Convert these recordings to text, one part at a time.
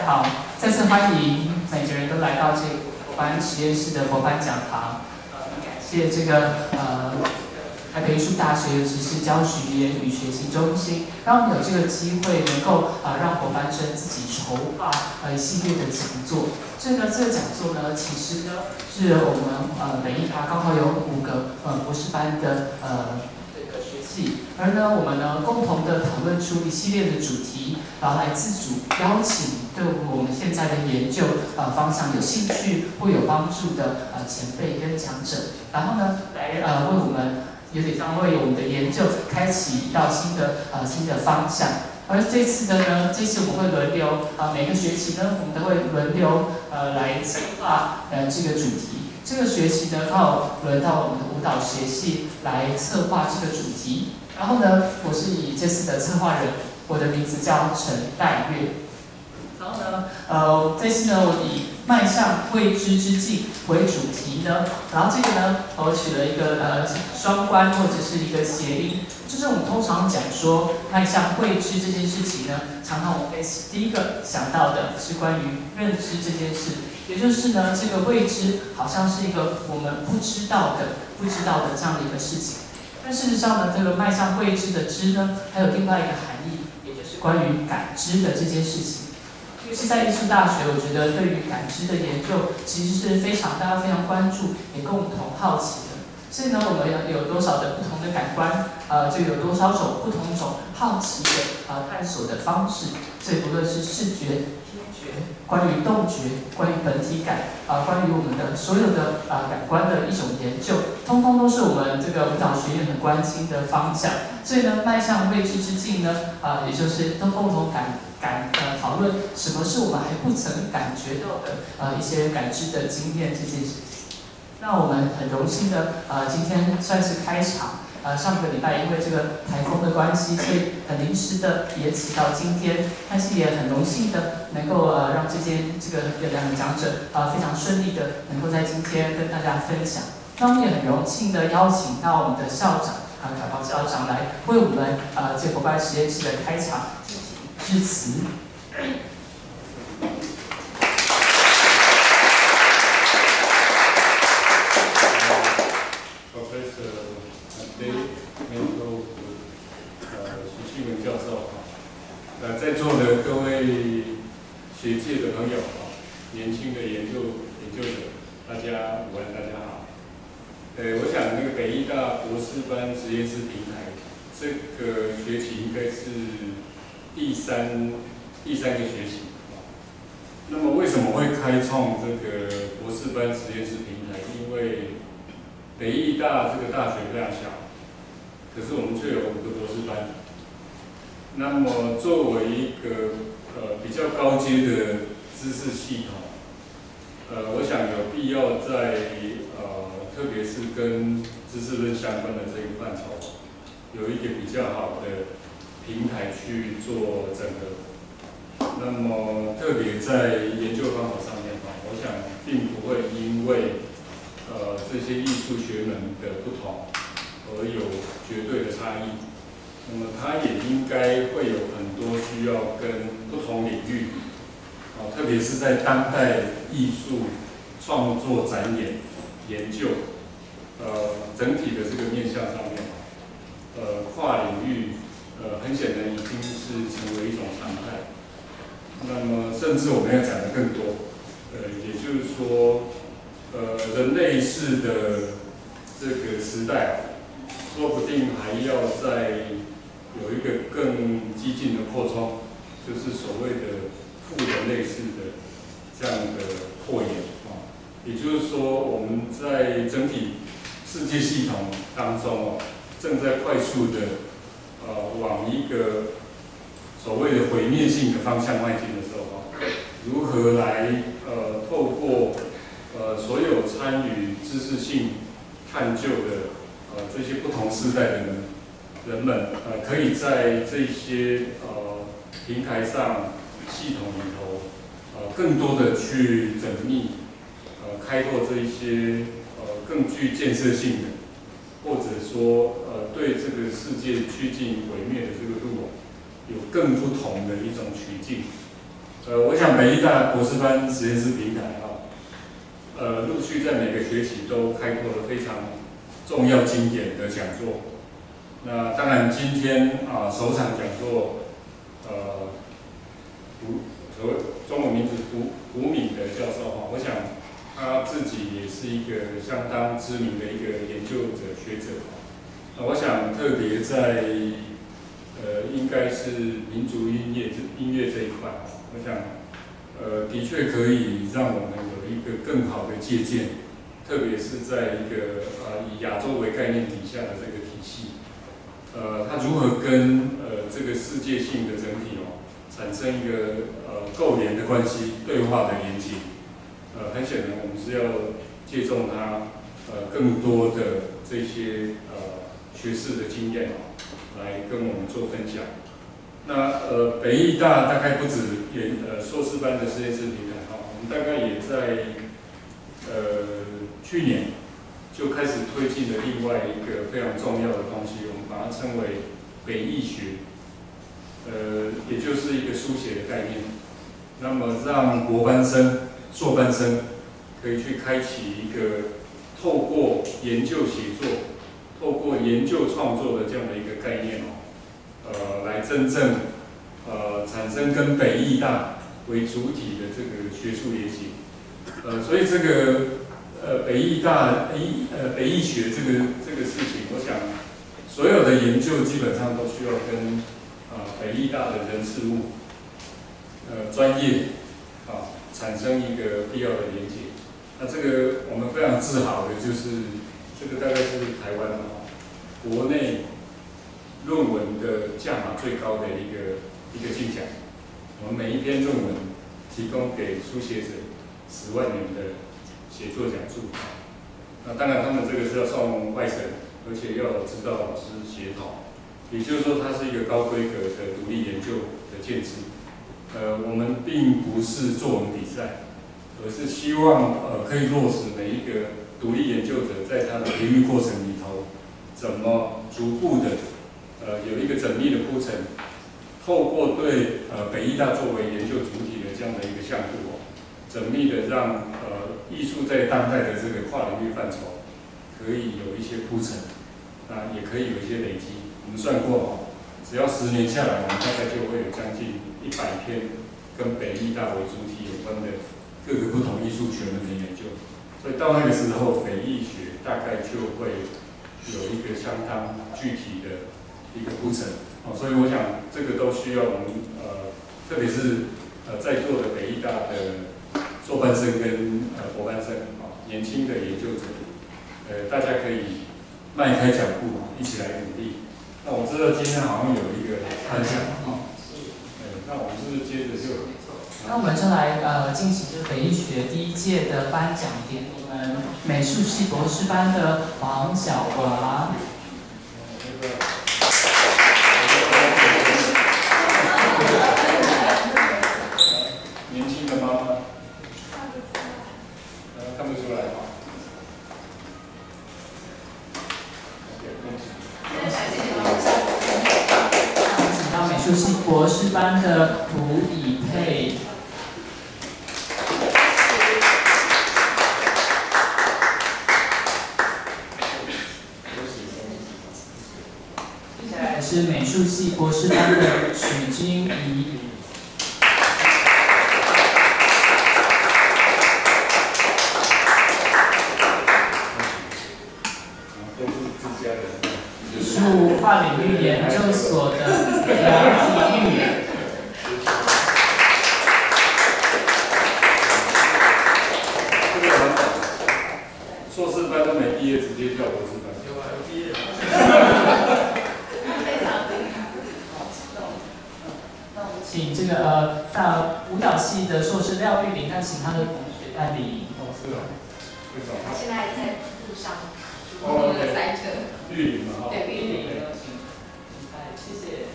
家好，再次欢迎每个人都来到这个博班实验室的博班讲堂。感谢这个台北艺术大学尤其是教学与学习中心，让我们有这个机会能够让博班生自己筹划一系列的讲座。这个讲座呢，其实呢是我们北艺大刚好有5个博士班的学系，而呢我们呢共同的讨论出一系列的主题，然后来自主邀请对我们现在的研究方向有兴趣或有帮助的前辈跟讲者，然后呢来为我们有点像为我们的研究开启一道新的方向。而这次我们会轮流每个学期呢，我们都会轮流来策划这个主题。这个学期呢，刚好轮到我们的舞蹈学系来策划这个主题。然后呢，我是以这次的策划人，我的名字叫陈岱月。然后呢，这次呢，我以迈向未知之境为主题呢，然后这个呢，我取了一个双关或者是一个谐音，就是我们通常讲说迈向未知这件事情呢，常常我们第一个想到的是关于认知这件事，也就是呢，这个未知好像是一个我们不知道的这样的一个事情。但事实上呢，这个迈向未知的知呢，还有另外一个含义，也就是关于感知的这件事情。尤其是在艺术大学，我觉得对于感知的研究其实是大家非常关注，也共同好奇的。所以呢，我们有多少的不同的感官，就有多少种不同种好奇的探索的方式。所以不论是视觉、听觉，关于动觉，关于本体感，关于我们的所有的感官的一种研究，通通都是我们这个舞蹈学院很关心的方向。所以呢，迈向未知之境呢，也就是都共同讨论什么是我们还不曾感觉到的一些感知的经验这件事情。那我们很荣幸的今天算是开场。上个礼拜因为这个台风的关系，所以很临时的延期到今天，但是也很荣幸的能够让这两个讲者非常顺利的能够在今天跟大家分享。那我们也很荣幸的邀请到我们的校长凯宝校长来为我们这博班实验室的开场进行致辞。教授在座的各位学界的朋友年轻的研究者，大家午安，大家好。我想那个北艺大博士班实验室平台，这个学期应该是第三个学期。那么为什么会开创这个博士班实验室平台？因为北艺大这个大学非常小，可是我们却有5个博士班。那么，作为一个比较高阶的知识系统，我想有必要在特别是跟知识论相关的这个范畴，有一个比较好的平台去做整合。那么，特别在研究方法上面我想并不会因为这些艺术学门的不同而有绝对的差异。那么它也应该会有很多需要跟不同领域，特别是在当代艺术创作、展演、研究，整体的这个面向上面，跨领域，很显然已经是成为一种常态。那么甚至我们要讲的更多，也就是说，人类式的这个时代，说不定还要在有一个更激进的扩充，就是所谓的副人类式的这样的扩延也就是说，我们在整体世界系统当中正在快速的往一个所谓的毁灭性的方向迈进的时候如何来透过所有参与知识性探究的这些不同世代的人们可以在这些平台上、系统里头更多的去缜密开拓这一些更具建设性的，或者说对这个世界趋近毁灭的这个路有更不同的一种取径。我想北艺大博士班实验室平台陆续在每个学期都开拓了非常重要经典的讲座。那当然，今天首场讲座，中文名字胡敏的教授我想他自己也是一个相当知名的一个研究者学者我想特别在应该是民族音乐这一块我想的确可以让我们有一个更好的借鉴，特别是在一个以亚洲为概念底下的这个体系，它如何跟这个世界性的整体产生一个构连的关系，对话的连接。很显然我们是要借重它更多的这些学士的经验来跟我们做分享。那北艺大大概不止硕士班的实验室平台我们大概也在去年就开始推进了另外一个非常重要的东西，我们把它称为北艺学，也就是一个书写的概念。那么让博班生、硕班生可以去开启一个透过研究写作、透过研究创作的这样的一个概念来真正产生跟北艺大为主体的这个学术连结。所以这个北艺学这个事情，我想所有的研究基本上都需要跟北艺大的人事物专业产生一个必要的连结。那这个我们非常自豪的就是这个大概是台湾国内论文的价码最高的一个竞奖。我们每一篇论文提供给书写者10万元的写作奖助。那当然他们这个是要送外审，而且要有指导老师协同，也就是说它是一个高规格的独立研究的建制。我们并不是作文比赛，而是希望可以落实每一个独立研究者在他的培育过程里头，怎么逐步的有一个缜密的铺陈，透过对北艺大作为研究主体的这样的一个项目缜密的让艺术在当代的这个跨领域范畴可以有一些铺陈，也可以有一些累积。我们算过只要10年下来，我们大概就会有将近100篇跟北艺大为主体有关的各个不同艺术学门的研究。所以到那个时候，北艺学大概就会有一个相当具体的一个铺陈。所以我想这个都需要我们特别是在座的北艺大的硕班生跟博班生年轻的研究者，大家可以迈开脚步一起来努力。那我知道今天好像有一个分享那我们是不是接着就？那我们就来进行这北艺学第1届的颁奖典礼。我们美术系博士班的黄小华。年轻的妈妈，看不出来请到美术系博士班的涂以佩。接下来是美术系博士班的许君怡。跨领域研究所的梁体育。这个很好，硕士班都没毕业，直接叫博士班。有啊，有毕业。非常厉害，好激动。那我们请这个舞蹈系的硕士廖玉玲，那请他的同学带领。是哦，为什么？他现在在路上，主动的塞车。玉玲嘛，对，玉玲。谢谢。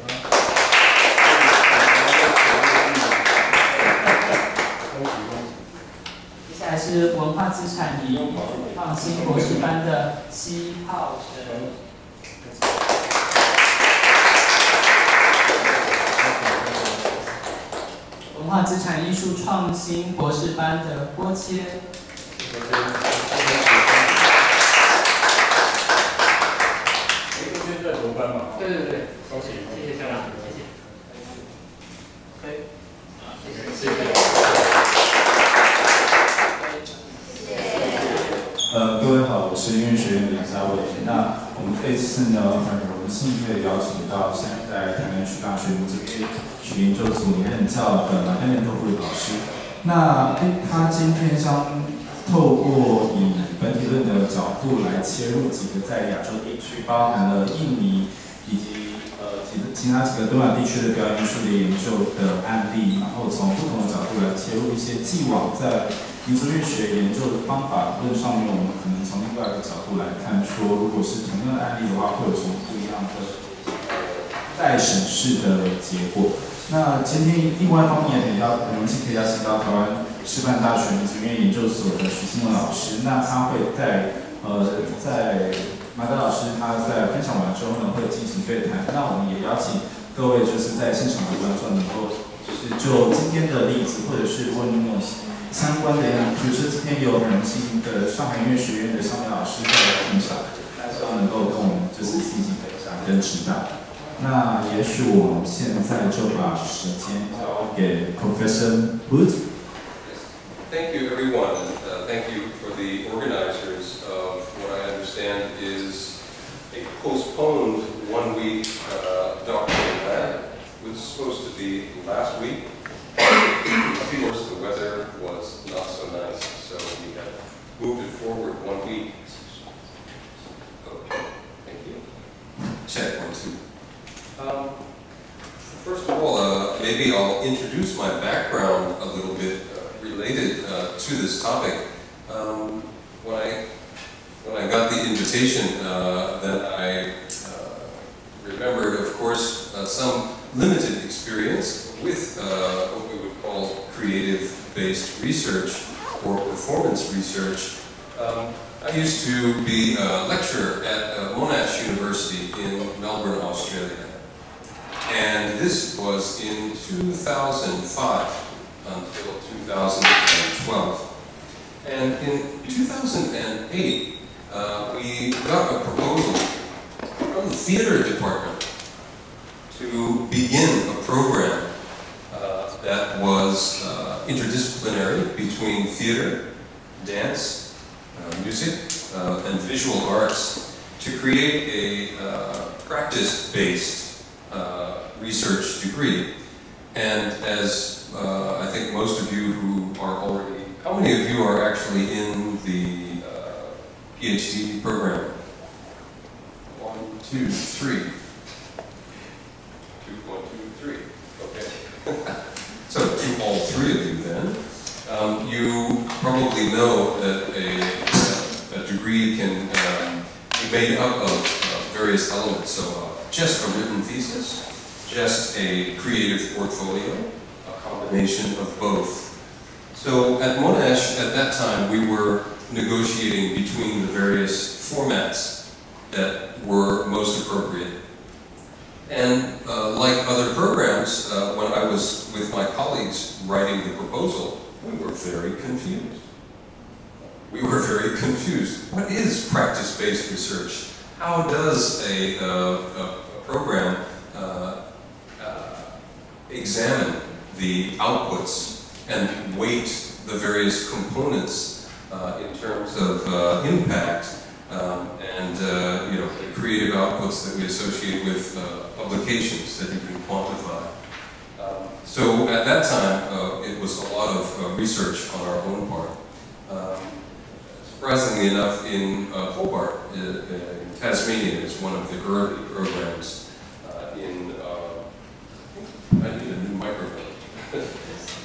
接下来是文化资产与创新博士班的奚浩辰。文化资产艺术创新博士班的郭谦。现在夺班嘛？对对对，恭喜，谢谢校长，谢谢。对，谢谢。各位好，我是音乐学院的杨家伟。那我们这次呢，很荣幸可以邀请到现在在台南艺术大学民族音乐学研究所任教的Made Mantle Hood老师。那他今天将透过以本体论的角度来切入几个在亚洲地区，包含了印尼以及其他几个东亚地区的表演艺术的研究的案例，然后从不同的角度来切入一些既往在民族音乐学研究的方法论上面，我们可能从另外一个角度来看，说如果是同样的案例的话，会有什么不一样的待审视的结果。那今天另外一方面也很荣幸可以邀请到台湾师范大学民族音乐研究所的徐新文老师，那他会在马德老师他在分享完之后呢，会进行对谈。那我们也邀请各位就是在现场的观众能够就是就今天的例子，或者是问那种相关的，比如说今天有很荣幸的上海音乐学院的肖美老师在现场，那希望能够跟我们就是进行分享跟指导。那也许我们现在就把时间交给 Professor Hood. Thank you, everyone, and thank you for the organizers of what I understand is a postponed one-week doctoral lab. It was supposed to be last week. Of course, the weather was not so nice, so we have moved it forward 1 week. Okay, thank you. Check 1, 2. First of all, maybe I'll introduce my background a little bit related to this topic. When I got the invitation, then I remembered, of course, some limited experience with what we would call creative-based research or performance research. I used to be a lecturer at Monash University in Melbourne, Australia. And this was in 2005 until 2012. And in 2008, we got a proposal from the theater department to begin a program that was interdisciplinary between theater, dance, music, and visual arts to create a practice-based research degree. And as I think most of you who are already, how many of you are actually in the PhD program? 1, 2, 3. 2, 1, 2, 3. Okay. So to all three of you then, you probably know that a degree can be made up of various elements. So just a written thesis, just a creative portfolio, a combination of both. So at Monash, at that time, we were negotiating between the various formats that were most appropriate. And like other programs, when I was with my colleagues writing the proposal, we were very confused. We were very confused. What is practice-based research? How does a program examine the outputs and weight the various components in terms of impact and the creative outputs that we associate with publications that you can quantify. So at that time, it was a lot of research on our own part. Surprisingly enough, in Holbraad, in Tasmania, is one of the early programs I need a new microphone.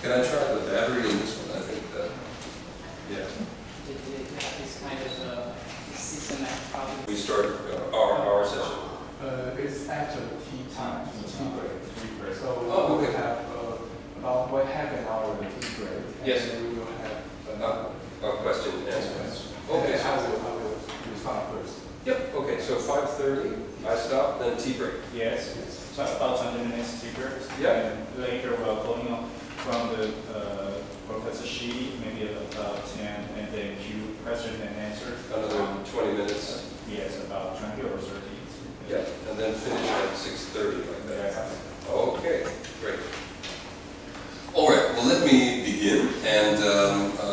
Can I try the battery in this one? I think that, yeah. It's kind of a systematic problem. We start our session. It's after tea time, tea break. So oh, we okay. will have about half an hour tea break. Yes. And we will have a question and answer. Okay, I will start first. Yep. Okay. So 5:30, I stop, then tea break. Yes. So about 20 minutes tea break. Yeah. And later we're going on from the Professor Shi, maybe about 10, and then question and answer. Another 20 minutes. Yes, about 20 or 30. Yeah, and then finish at 6:30 like that. Yeah. Okay, great. All right, well let me begin and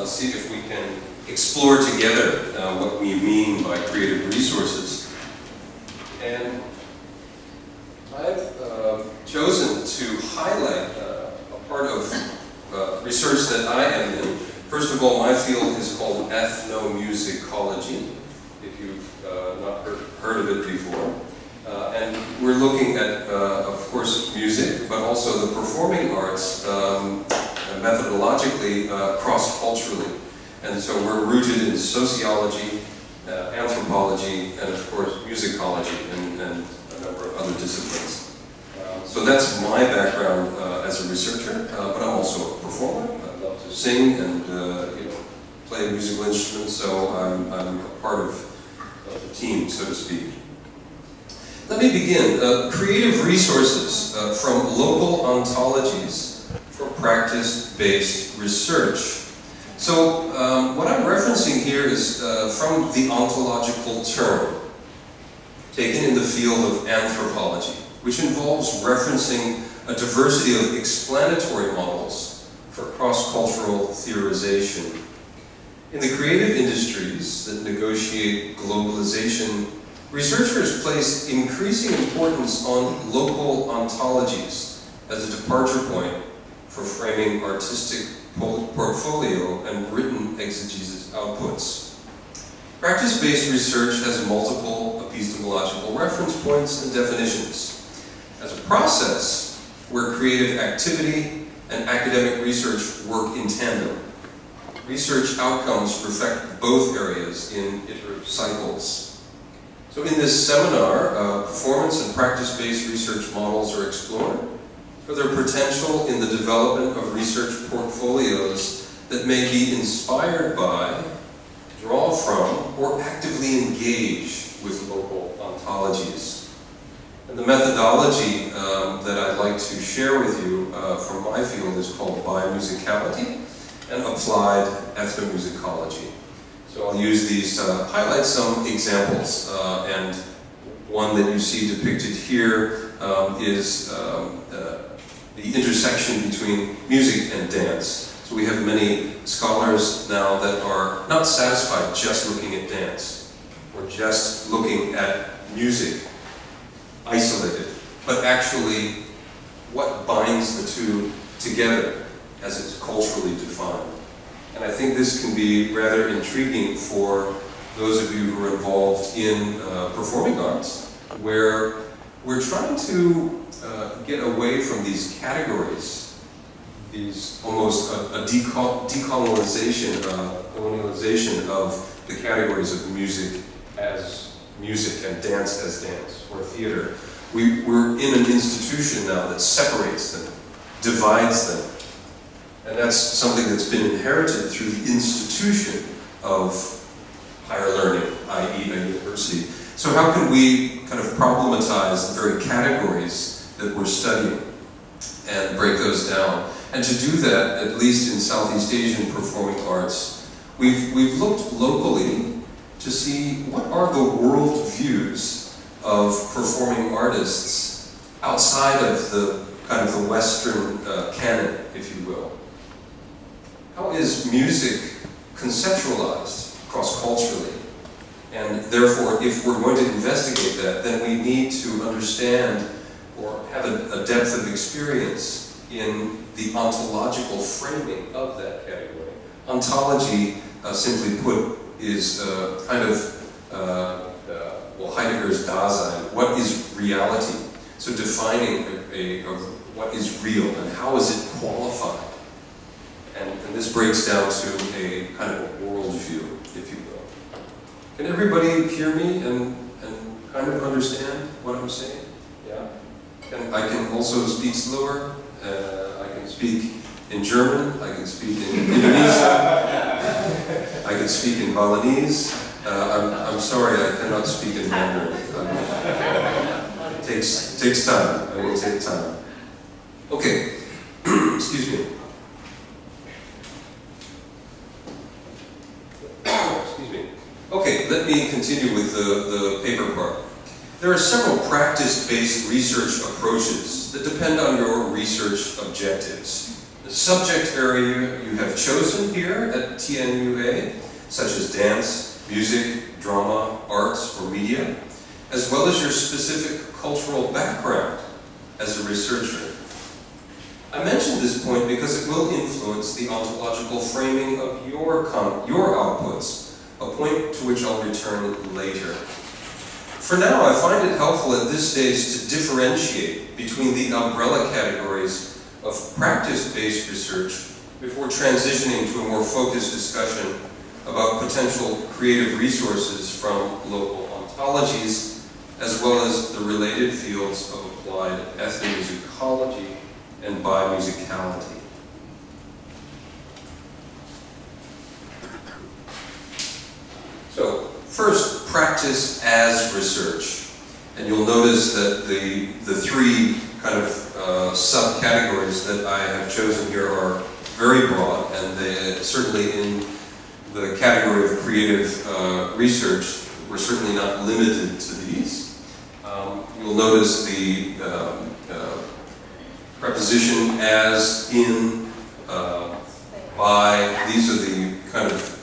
see if we can explore together what we mean by creative resources. And I've chosen to highlight a part of research that I am in. First of all, my field is called ethnomusicology, if you've not heard of it before. And we're looking at, of course, music, but also the performing arts methodologically cross-culturally. And so we're rooted in sociology, anthropology, and of course musicology, and a number of other disciplines. So that's my background as a researcher, but I'm also a performer. I love to sing and play musical instruments, so I'm a part of the team, so to speak. Let me begin. Creative resources from local ontologies for practice-based research. So what I'm referencing here is from the ontological term, taken in the field of anthropology, which involves referencing a diversity of explanatory models for cross-cultural theorization. In the creative industries that negotiate globalization, researchers place increasing importance on local ontologies as a departure point for framing artistic portfolio and written exegesis outputs. Practice-based research has multiple epistemological reference points and definitions. As a process where creative activity and academic research work in tandem, research outcomes reflect both areas in iterative cycles. So in this seminar, performance and practice-based research models are explored for their potential in the development of research portfolios that may be inspired by, draw from, or actively engage with local ontologies. And the methodology that I'd like to share with you from my field is called biomusicality and applied ethnomusicology. So I'll use these to highlight some examples, and one that you see depicted here is the intersection between music and dance. So we have many scholars now that are not satisfied just looking at dance or just looking at music isolated, but actually what binds the two together as it's culturally defined. And I think this can be rather intriguing for those of you who are involved in performing arts, where we're trying to get away from these categories, these almost a decolonization, colonialization of the categories of music as music and dance as dance, or theater. We're in an institution now that separates them, divides them. And that's something that's been inherited through the institution of higher learning, i.e. a university. So how can we kind of problematize the very categories that we're studying and break those down? And to do that, at least in Southeast Asian performing arts, we've looked locally to see what are the world views of performing artists outside of the kind of the Western canon, if you will. How is music conceptualized cross-culturally? And therefore, if we're going to investigate that, then we need to understand or have a depth of experience in the ontological framing of that category. Ontology, simply put, is kind of, well, Heidegger's Dasein. What is reality? So defining what is real and how is it qualified? And this breaks down to a kind of a worldview, if you will. Can everybody hear me and kind of understand what I'm saying? Yeah? And I can also speak slower. I can speak in German. I can speak in Indonesian. I can speak in Balinese. I'm sorry, I cannot speak in Mandarin. It takes time. I will take time. Okay. Excuse me. excuse me. Okay, let me continue with the paper part. There are several practice-based research approaches that depend on your research objectives. The subject area you have chosen here at TNUA, such as dance, music, drama, arts, or media, as well as your specific cultural background as a researcher. I mention this point because it will influence the ontological framing of your outputs, a point to which I'll return later. For now, I find it helpful at this stage to differentiate between the umbrella categories of practice-based research before transitioning to a more focused discussion about potential creative resources from local ontologies, as well as the related fields of applied ethnomusicology and bimusicality. So, first, practice as research. And you'll notice that the three kind of subcategories that I have chosen here are very broad, and they certainly in the category of creative research, we're certainly not limited to these. You'll notice the preposition as, in, by. These are the kind of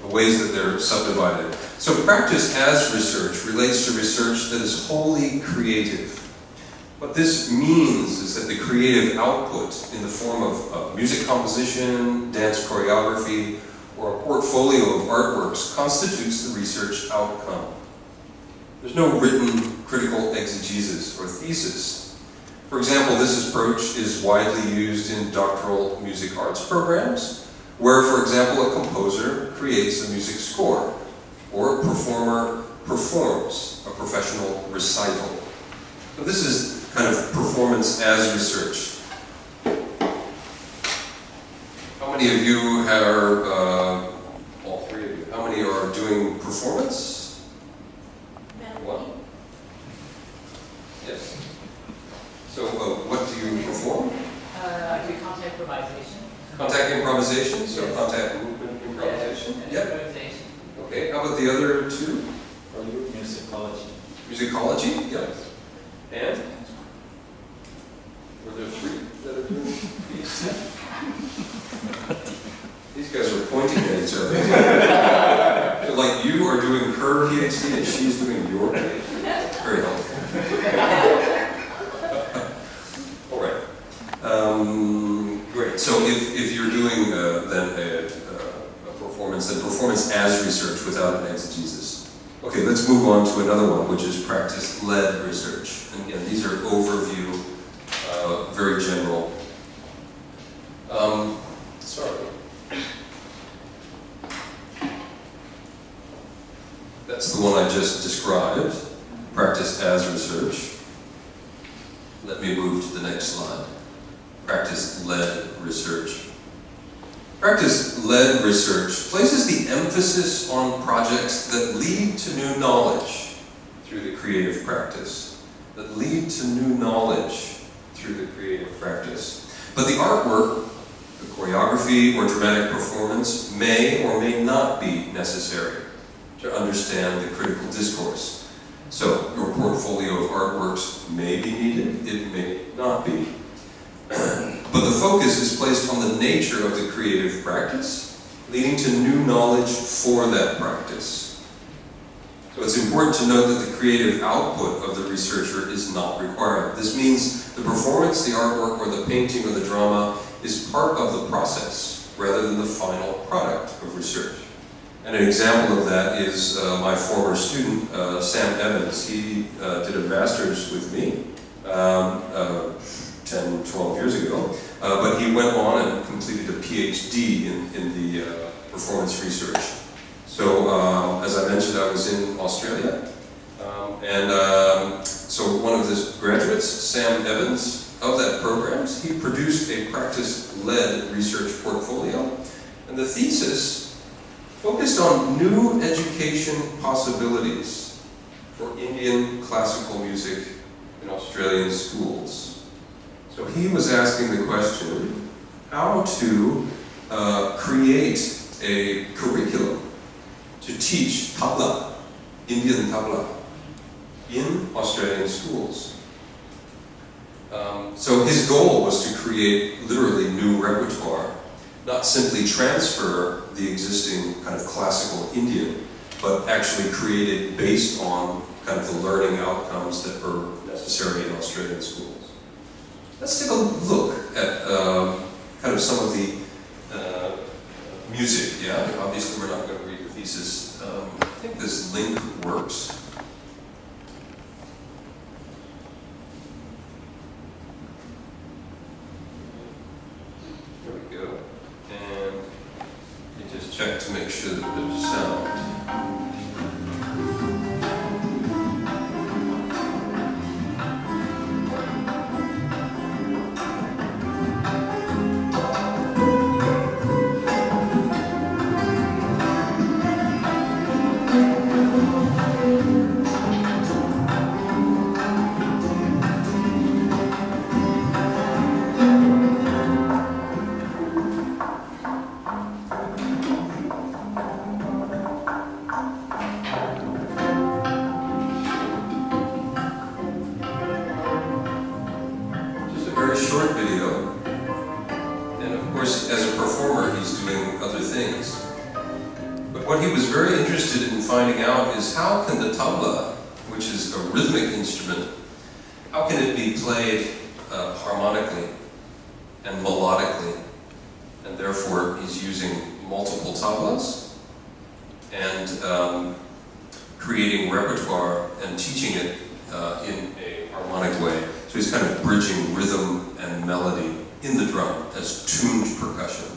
the ways that they're subdivided. So practice as research relates to research that is wholly creative. What this means is that the creative output in the form of music composition, dance choreography, or a portfolio of artworks constitutes the research outcome. There's no written critical exegesis or thesis. For example, this approach is widely used in doctoral music arts programs, where, for example, a composer creates a music score, or a performer performs a professional recital. So this is kind of performance as research. How many of you are, all three of you, how many are doing performance? One. Yes. So what do you perform? I do contact improvisation. Contact improvisation, so Yes. contact movement improvisation? And Yep. improvisation. Okay, how about the other two? Are you musicology? Musicology? Yep. And? Were there three that are doing these? These guys are pointing at each other. So like you are doing her PhD and she's doing your PhD. Very helpful. All right. Great. So if you're doing then a performance, then performance as research without an exegesis. Okay, let's move on to another one, which is practice-led research. And again, these are overview, very general. Sorry. That's the one I just described, practice as research. Let me move to the next slide. Practice-led research. Practice-led research places the emphasis on projects that lead to new knowledge through the creative practice. That lead to new knowledge through the creative practice. But the artwork, the choreography or dramatic performance may or may not be necessary to understand the critical discourse. So, your portfolio of artworks may be needed, it may not be. But the focus is placed on the nature of the creative practice, leading to new knowledge for that practice. So it's important to note that the creative output of the researcher is not required. This means the performance, the artwork, or the painting or the drama is part of the process, rather than the final product of research. And an example of that is my former student, Sam Evans. He did a master's with me 10, 12 years ago, but he went on and completed a PhD in the performance research. So, as I mentioned, I was in Australia, so one of the graduates, Sam Evans, of that program, he produced a practice-led research portfolio, and the thesis focused on new education possibilities for Indian classical music in Australian schools. So he was asking the question, how to create a curriculum to teach tabla, Indian tabla, in Australian schools. So his goal was to create literally new repertoire, not simply transfer the existing kind of classical Indian, but actually create it based on kind of the learning outcomes that were necessary in Australian schools. Let's take a look at kind of some of the music. Yeah, obviously we're not going to read the thesis. I think this link works. There we go. And you just check to make sure that there's sound. How can the tabla, which is a rhythmic instrument, how can it be played harmonically and melodically? And therefore he's using multiple tablas and creating repertoire and teaching it in a harmonic way. So he's kind of bridging rhythm and melody in the drum as tuned percussion.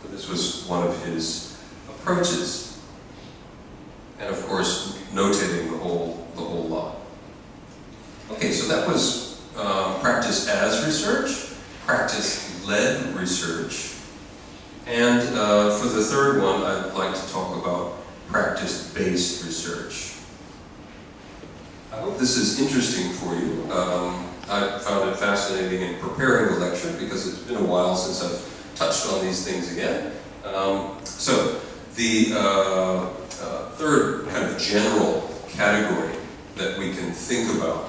So this was one of his approaches. And of course, notating the whole lot. Okay, so that was practice as research, practice-led research, and for the third one, I'd like to talk about practice-based research. I hope this is interesting for you. I found it fascinating in preparing the lecture because it's been a while since I've touched on these things again. So the third kind of general category that we can think about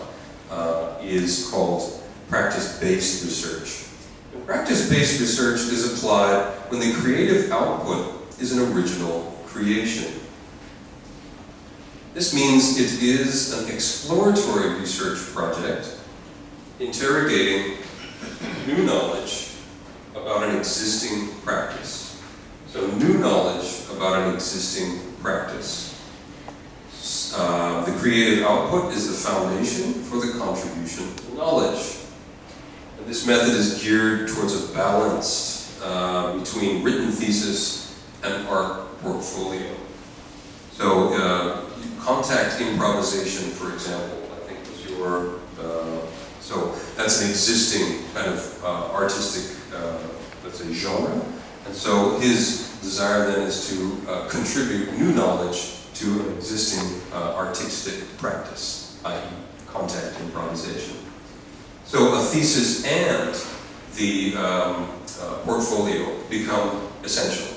is called practice-based research. And practice-based research is applied when the creative output is an original creation. This means it is an exploratory research project interrogating new knowledge about an existing practice. So new knowledge about an existing practice. The creative output is the foundation for the contribution to knowledge. And this method is geared towards a balance between written thesis and art portfolio. So contact improvisation, for example, I think was your, so that's an existing kind of artistic, let's say, genre. And so his desire then is to contribute new knowledge to an existing artistic practice, i.e. contact improvisation. So a thesis and the portfolio become essential.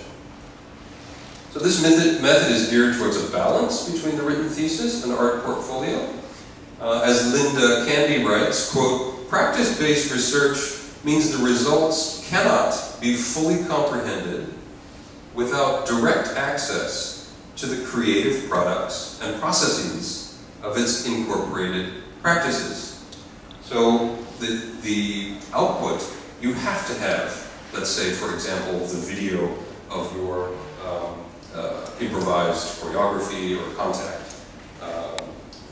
So this method is geared towards a balance between the written thesis and art portfolio. As Linda Candy writes, quote, practice-based research means the results cannot be fully comprehended without direct access to the creative products and processes of its incorporated practices. So the output, you have to have, let's say, for example, the video of your improvised choreography or contact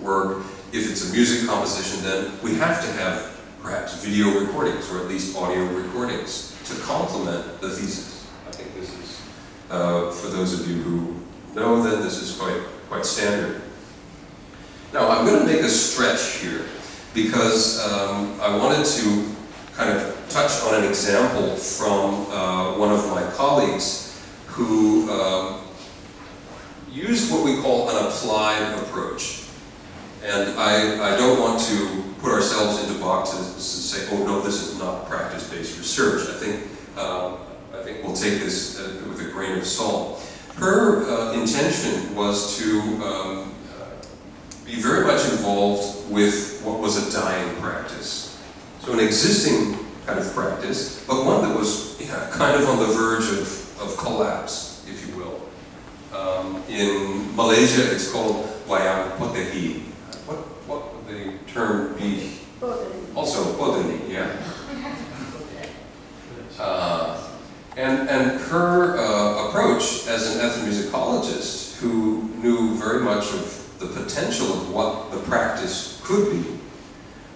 work. If it's a music composition, then we have to have perhaps video recordings or at least audio recordings to complement the thesis. I think this is, for those of you who know, then this is quite standard. Now I'm going to make a stretch here because I wanted to kind of touch on an example from one of my colleagues who used what we call an applied approach. And I don't want to put ourselves into boxes and say, oh no, this is not practice-based research. I think we'll take this with a grain of salt. her intention was to be very much involved with what was a dying practice. So an existing kind of practice, but one that was kind of on the verge of collapse, if you will. In Malaysia, it's called wayang potehi. What would the term be? Also, potehi, yeah. And her approach as an ethnomusicologist who knew very much of the potential of what the practice could be,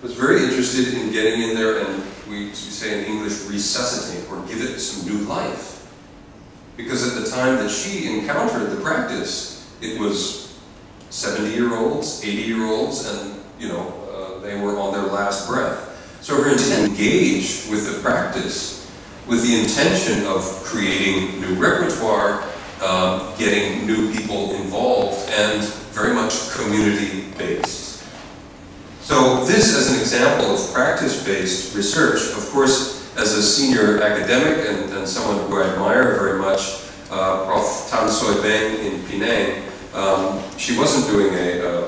was very interested in getting in there and, we say in English, resuscitate or give it some new life. Because at the time that she encountered the practice, it was 70-year-olds, 80-year-olds, and they were on their last breath. So her intent to engage with the practice with the intention of creating new repertoire, getting new people involved, and very much community-based. So this as an example of practice-based research, of course, as a senior academic and someone who I admire very much, Prof. Tan Soy Beng in Penang, she wasn't doing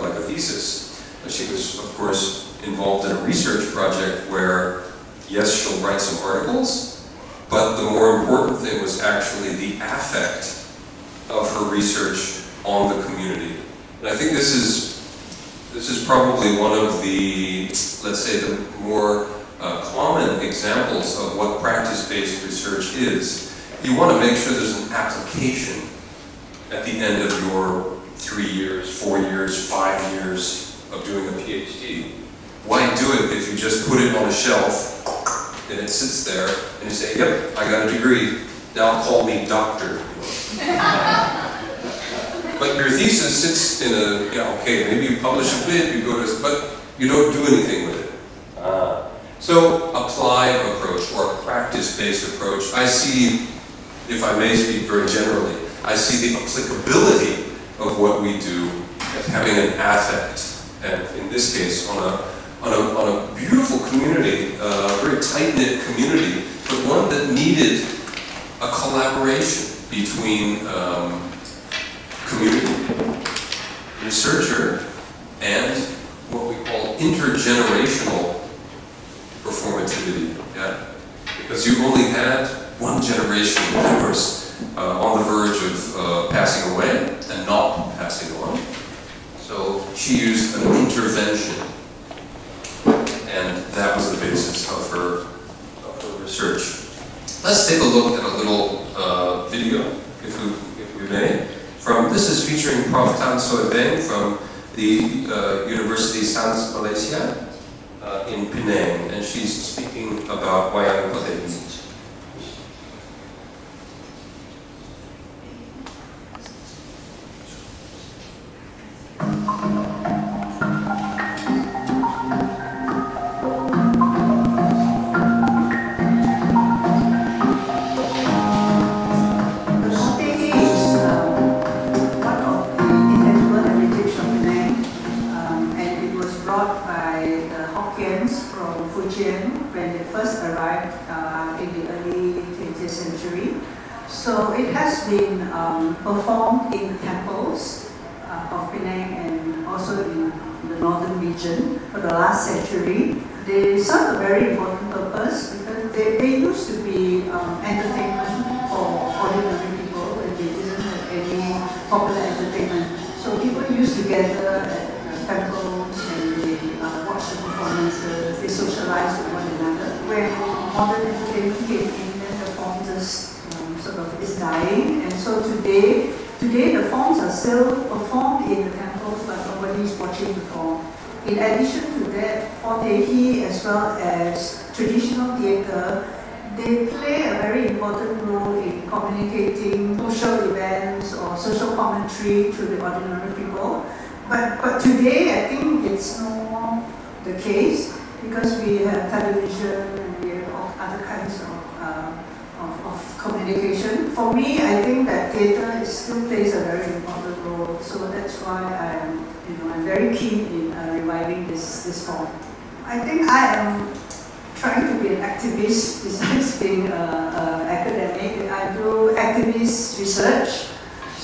like a thesis. She was, of course, involved in a research project where, yes, she'll write some articles, but the more important thing was actually the affect of her research on the community. And I think this is probably one of the, let's say, the more common examples of what practice-based research is. You want to make sure there's an application at the end of your 3 years, 4 years, 5 years of doing a PhD. Why do it if you just put it on a shelf and it sits there and you say, yep, I got a degree, now call me doctor. But your thesis sits in a, okay, maybe you publish a bit, you go to, but you don't do anything with it. So applied approach or a practice-based approach, I see, if I may speak very generally, I see the applicability of what we do as having an affect, and in this case, on a beautiful community, a very tight-knit community, but one that needed a collaboration between community, researcher, and what we call intergenerational performativity. Yeah? Because you only had one generation of members on the verge of passing away and not passing on. So she used an intervention, and that was the basis of her research. Let's take a look at a little video, if we may. This is featuring Prof. Tan Soy Beng from the University Sans Malaysia in Penang, and she's speaking about wayang potehi. So it has been performed in the temples of Penang and also in the northern region for the last century. They serve a very important purpose because they used to be entertainment for ordinary people and they didn't have any popular entertainment. So people used to gather at temples and they watch the performances, they socialize with one another. When modern entertainment came in, then the form just sort of is dying, and so today the forms are still performed in the temples, but nobody is watching the form. In addition to that, potehi as well as traditional theatre, they play a very important role in communicating social events or social commentary to the ordinary people. But today, I think it's no more the case because we have television and we have all other kinds of communication. For me, I think that theatre still plays a very important role. So that's why I'm very keen in reviving this form. I think I am trying to be an activist besides being an academic. I do activist research.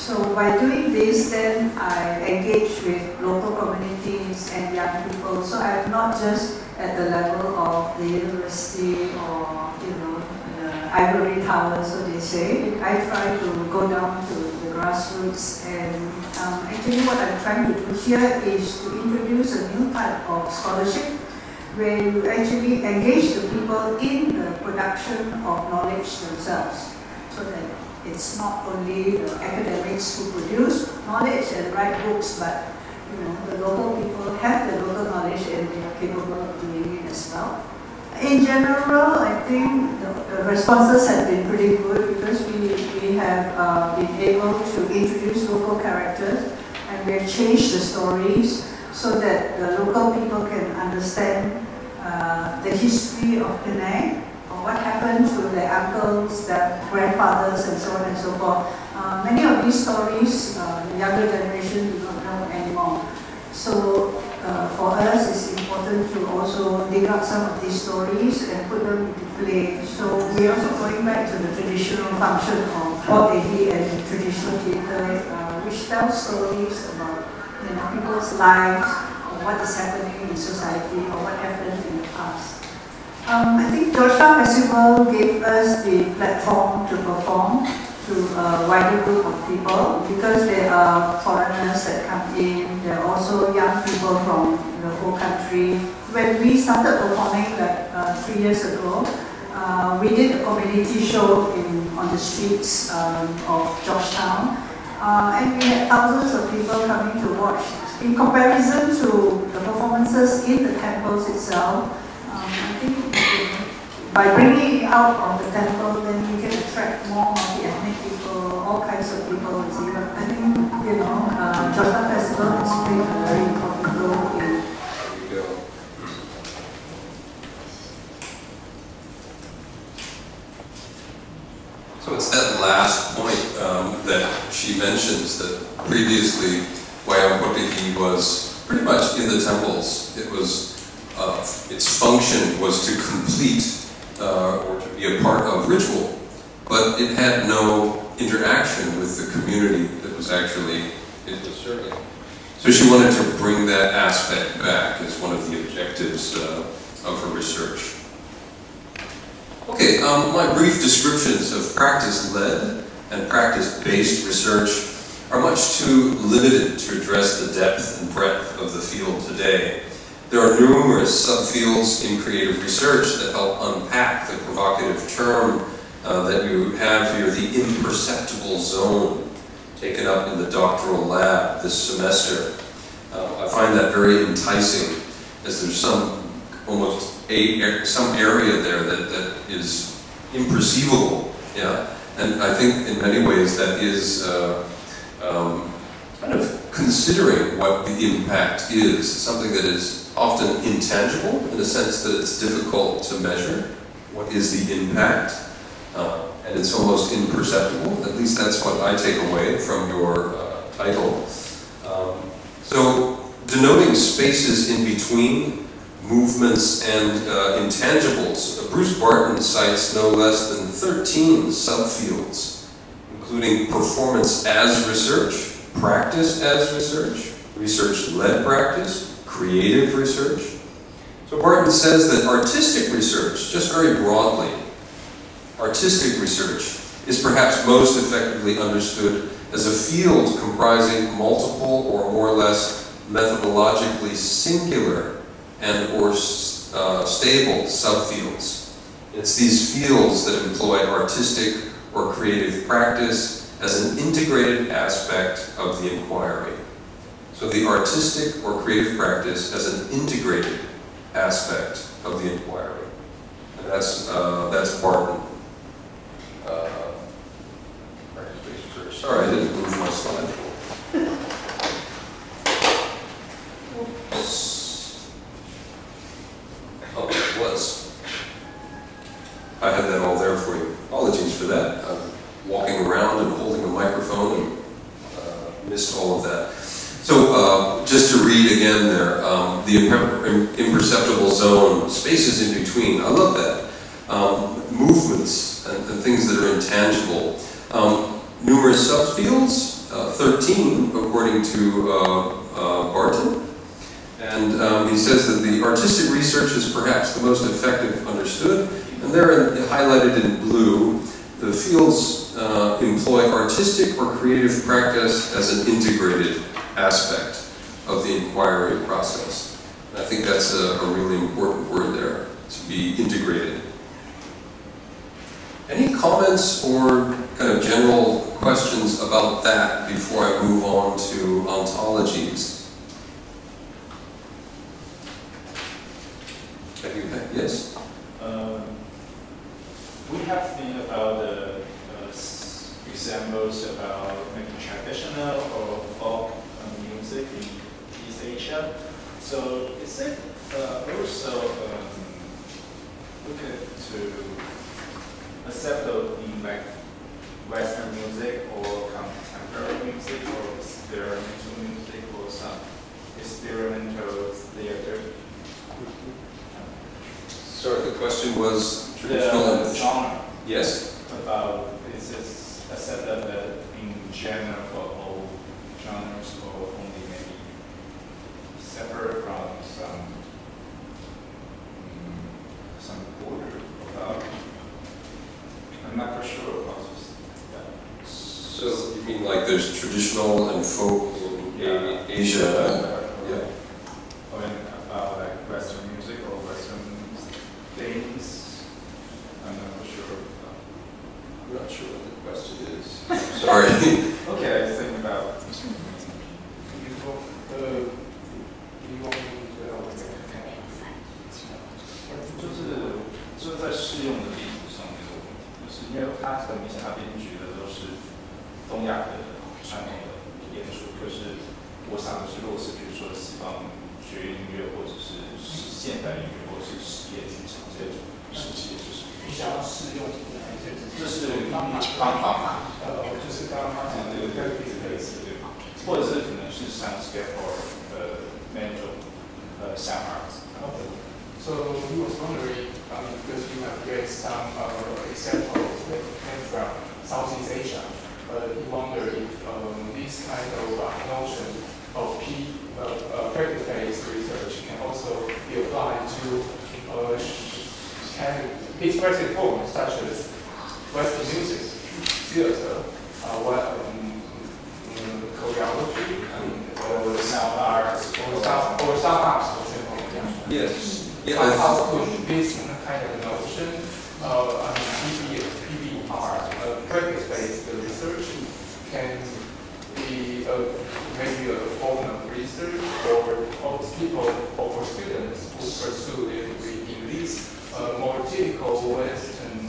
So by doing this, then I engage with local communities and young people. So I'm not just at the level of the university or, you know, the ivory tower, so they say. I try to go down to the grassroots, and actually what I'm trying to do here is to introduce a new type of scholarship where you actually engage the people in the production of knowledge themselves, so that it's not only the academics who produce knowledge and write books, but you know, the local people have the local knowledge and they are capable of doing it as well. In general, I think the responses have been pretty good because we have been able to introduce local characters, and we have changed the stories so that the local people can understand the history of Penang, or what happened to their uncles, their grandfathers, and so on and so forth. Many of these stories, the younger generation do not know anymore. So for us, it's important to also dig out some of these stories and put them into play. So we're also going back to the traditional function of Holbraad and the traditional theatre, which tells stories about, you know, people's lives, or what is happening in society, or what happened in the past. I think Georgetown Festival gave us the platform to perform to a wider group of people, because there are foreigners that come in, there are also young people from the whole country. When we started performing like 3 years ago, we did a community show on the streets of Georgetown, and we had thousands of people coming to watch. In comparison to the performances in the temples itself, I think by bringing it out of the temple, then we can attract more multi-ethnic people, all kinds of people. I think, you know, Georgetown Festival has played a very important role in. So it's that last point that she mentions, that previously Wayang was pretty much in the temples. It was its function was to complete or to be a part of ritual, but it had no interaction with the community that was actually it was serving. So she wanted to bring that aspect back as one of the objectives of her research. Okay, my brief descriptions of practice-led and practice-based research are much too limited to address the depth and breadth of the field today. There are numerous subfields in creative research that help unpack the provocative term that you have here, the imperceptible zone, taken up in the doctoral lab this semester. I find that very enticing, as there's some area there that is imperceivable, yeah. And I think in many ways that is kind of considering what the impact is, something that is often intangible in the sense that it's difficult to measure. What is the impact? And it's almost imperceptible. At least that's what I take away from your title. So denoting spaces in between movements and intangibles, Bruce Barton cites no less than 13 subfields, including performance as research, practice as research, research-led practice, creative research. So Barton says that artistic research, just very broadly, artistic research is perhaps most effectively understood as a field comprising multiple or more or less methodologically singular and or stable subfields. It's these fields that employ artistic or creative practice as an integrated aspect of the inquiry. So the artistic or creative practice as an integrated aspect of the inquiry. And that's Barton. Practice-based research. Sorry, I didn't move my slide. Oh, it was. I had that all there for you. Apologies for that. I'm walking around and holding a microphone and missed all of that. So just to read again there, the imperceptible zone, spaces in between, I love that. Movements and things that are intangible. Numerous subfields, 13, according to Barton. And he says that the artistic research is perhaps the most effective understood. And there, highlighted in blue, the fields employ artistic or creative practice as an integrated aspect of the inquiry process. And I think that's a really important word there, to be integrated. Any comments or kind of general questions about that before I move on to ontologies? Yes? We have been about the examples about maybe traditional or folk music in East Asia. So is it also look to accept in like Western music or contemporary music or experimental music or some experimental theater? Sorry, the question was traditional the genre. Yes. About is this accepted in general for all genres or only maybe separate from some border about? I'm not for sure about that. So you mean like there's traditional and folk in Asia? Yeah. Or about like Western music or Western things? I'm not for sure. I'm not sure what the question is. Sorry. Okay, I think about.就是在适用的地图上面的问题，就是因为它很明显，它编剧的都是东亚的传统的演出，可是我想的是，如果是比如说西方学音乐，或者是现代音乐，或者是实验剧场这种时期，就是你想要适用哪一些？就是方法，就是刚刚讲的类似，对吧？或者是可能是soundscape or mental sound art. So he was wondering, because you have read some examples that came from Southeast Asia, he wondered if this kind of notion of practice-based research can also be applied to expressive forms such as Western music, theater, choreography, or sound art, or sound arts, for example. Yes. Yeah, how could this kind of notion, PBR, practice-based research, can be maybe a form of research or people or students who pursue it in this more typical Western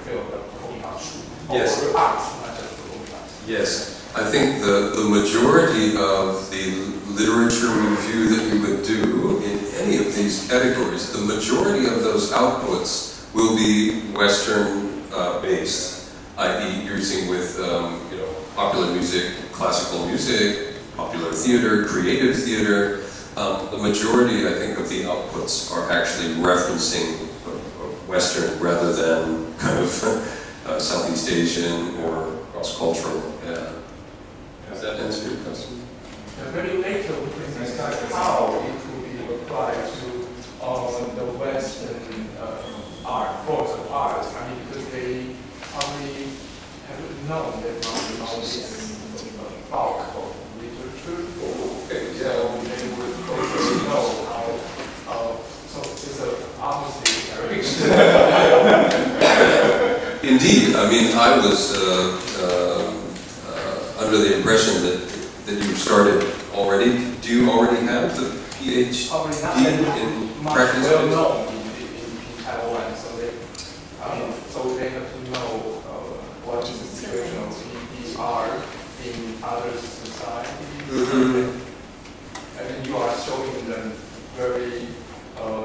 field of performing arts, yes. Or arts, not just performing arts. Yes, I think the majority of the literature review that you would do in any of these categories, the majority of those outputs will be Western based, i.e. using with popular music, classical music, popular theater, creative theater. The majority, I think, of the outputs are actually referencing Western rather than kind of Southeast Asian or cross-cultural. Yeah. Does that answer your question? Very later, we can discuss how it could be applied to the Western forms of art. I mean, because they probably have known that this bulk of literature. Okay, yeah. So they would probably know how. So it's a opposite direction. Indeed, I mean, I was under the impression that you started already. Do you already have the PhD in practice? Well known in Taiwan, so they have to know what is the situation of PBR in other societies. And then you are showing them very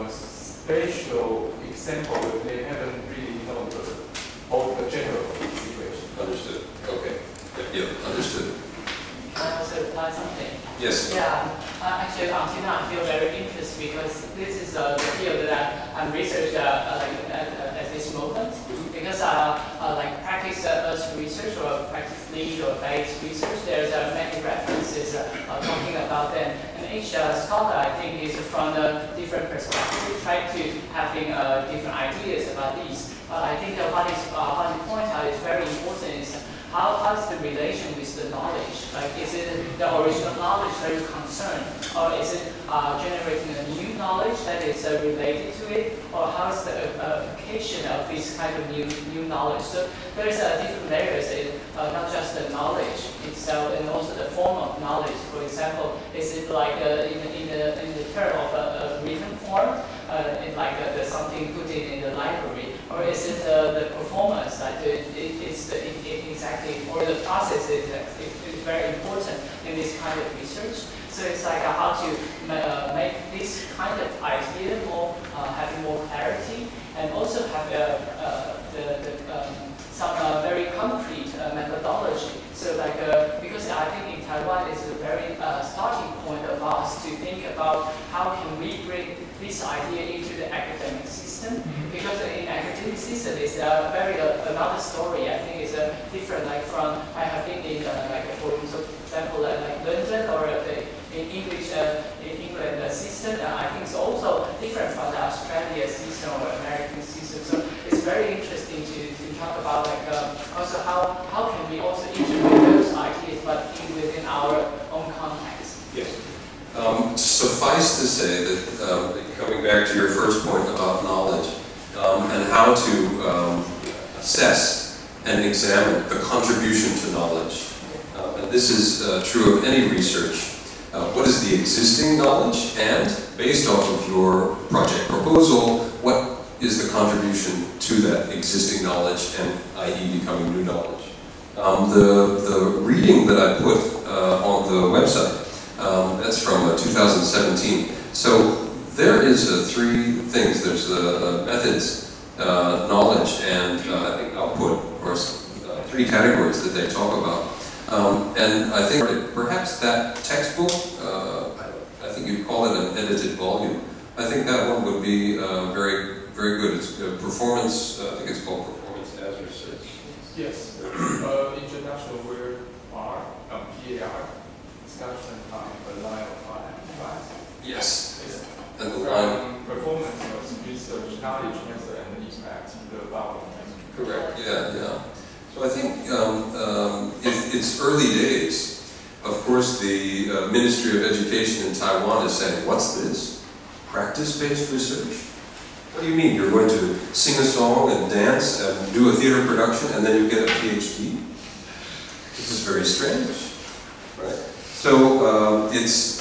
special example that they haven't really known the general situation. Understood. Okay. Yeah, understood. Can I also apply something? Yes. Yeah, actually until now I feel very interested because this is the field that I'm researching at this moment. Because like practice research or practice lead or base research, there's many references talking about them. And each scholar, I think, is from a different perspective, try to having different ideas about these. I think what you point out is very important is how is the relation with the knowledge? Like, is it the original knowledge that you're concerned, or is it generating a new knowledge that is related to it, or how is the application of this kind of new knowledge? So there's different layers, not just the knowledge itself, and also the form of knowledge. For example, is it like in the term of a written form, like something put in the library, or is it the performance, like it's exactly, or the process is very important in this kind of research. So it's like how to make this kind of idea more, having more clarity, and also have some very concrete methodology. So like, because I think in Taiwan is a very starting point of us to think about how can we bring this idea into the academic system. Because in academic system it's very another story. I think it's different. Like from I have been in like for example like London or in English in England system. I think it's also different from the Australia system or American system. So it's very interesting to talk about like also how can we also integrate those ideas but within our own context. Yes. Suffice to say that coming back to your first point about knowledge and how to assess and examine the contribution to knowledge, and this is true of any research. What is the existing knowledge, and based off of your project proposal, what is the contribution to that existing knowledge and i.e. becoming new knowledge? The reading that I put on the website, that's from 2017. So there is three things. There's methods, knowledge, and I think output, or three categories that they talk about. And I think perhaps that textbook, I think you'd call it an edited volume. I think that one would be very, very good. It's performance, I think it's called Performance as Research. Yes. International word PAR, discussion on the line of advice. Yes. And the line performance of research, knowledge, method, and impact in the following. Correct. Yeah. So I think it's early days. Of course, the Ministry of Education in Taiwan is saying, "What's this? Practice-based research? What do you mean? You're going to sing a song and dance and do a theater production and then you get a PhD? This is very strange, right?" So it's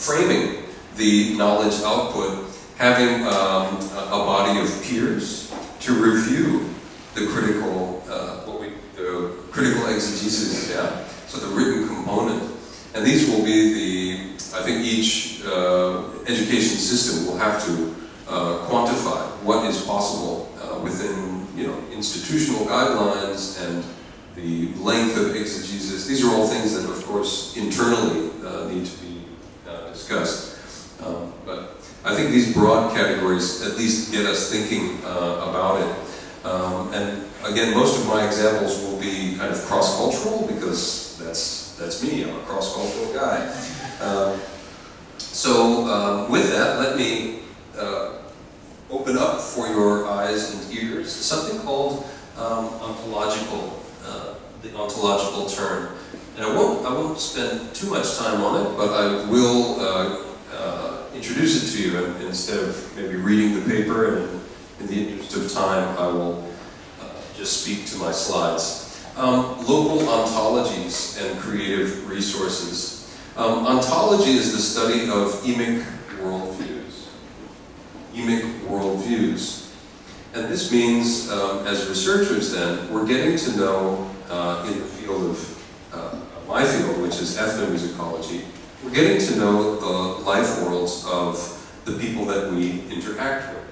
framing the knowledge output, having a body of peers to review the critical, critical exegesis, yeah. So the written component, and these will be I think each education system will have to quantify what is possible within, institutional guidelines and the length of exegesis. These are all things that, of course, internally need to be discussed. But I think these broad categories at least get us thinking about it. And again, most of my examples will be kind of cross-cultural because that's me. I'm a cross-cultural guy. So with that, let me open up for your eyes and ears something called ontological, the ontological turn. And I won't spend too much time on it, but I will introduce it to you, and instead of maybe reading the paper, and in the interest of time, I will just speak to my slides. Local ontologies and creative resources. Ontology is the study of emic worldviews. Emic worldviews. And this means, as researchers then, we're getting to know, in the field of my field, which is ethnomusicology, we're getting to know the life worlds of the people that we interact with.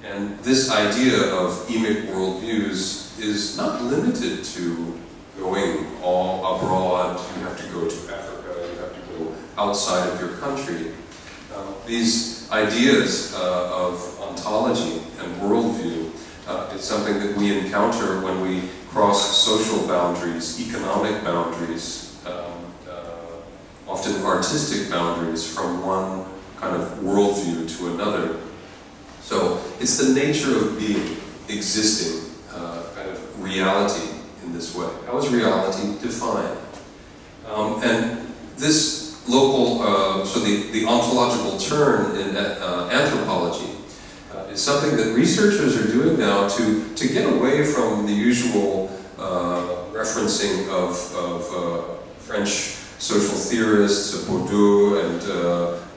And this idea of emic worldviews is not limited to going all abroad. You have to go to Africa, you have to go outside of your country. These ideas of ontology and worldview is something that we encounter when we cross social boundaries, economic boundaries, often artistic boundaries from one kind of worldview to another. So it's the nature of being, existing, kind of reality in this way. How is reality defined? And this local, so the ontological turn in anthropology is something that researchers are doing now to get away from the usual referencing of French social theorists, Bourdieu and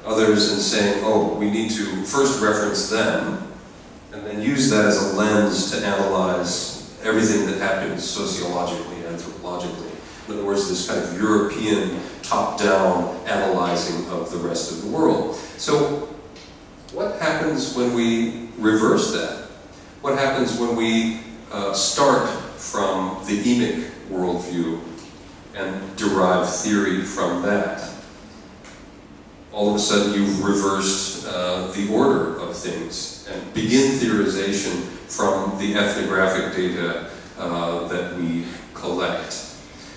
others, and saying, oh, we need to first reference them and then use that as a lens to analyze everything that happens sociologically, anthropologically. In other words, this kind of European top-down analyzing of the rest of the world. So what happens when we reverse that? What happens when we start from the emic worldview and derive theory from that? All of a sudden you've reversed the order of things and begin theorization from the ethnographic data that we collect.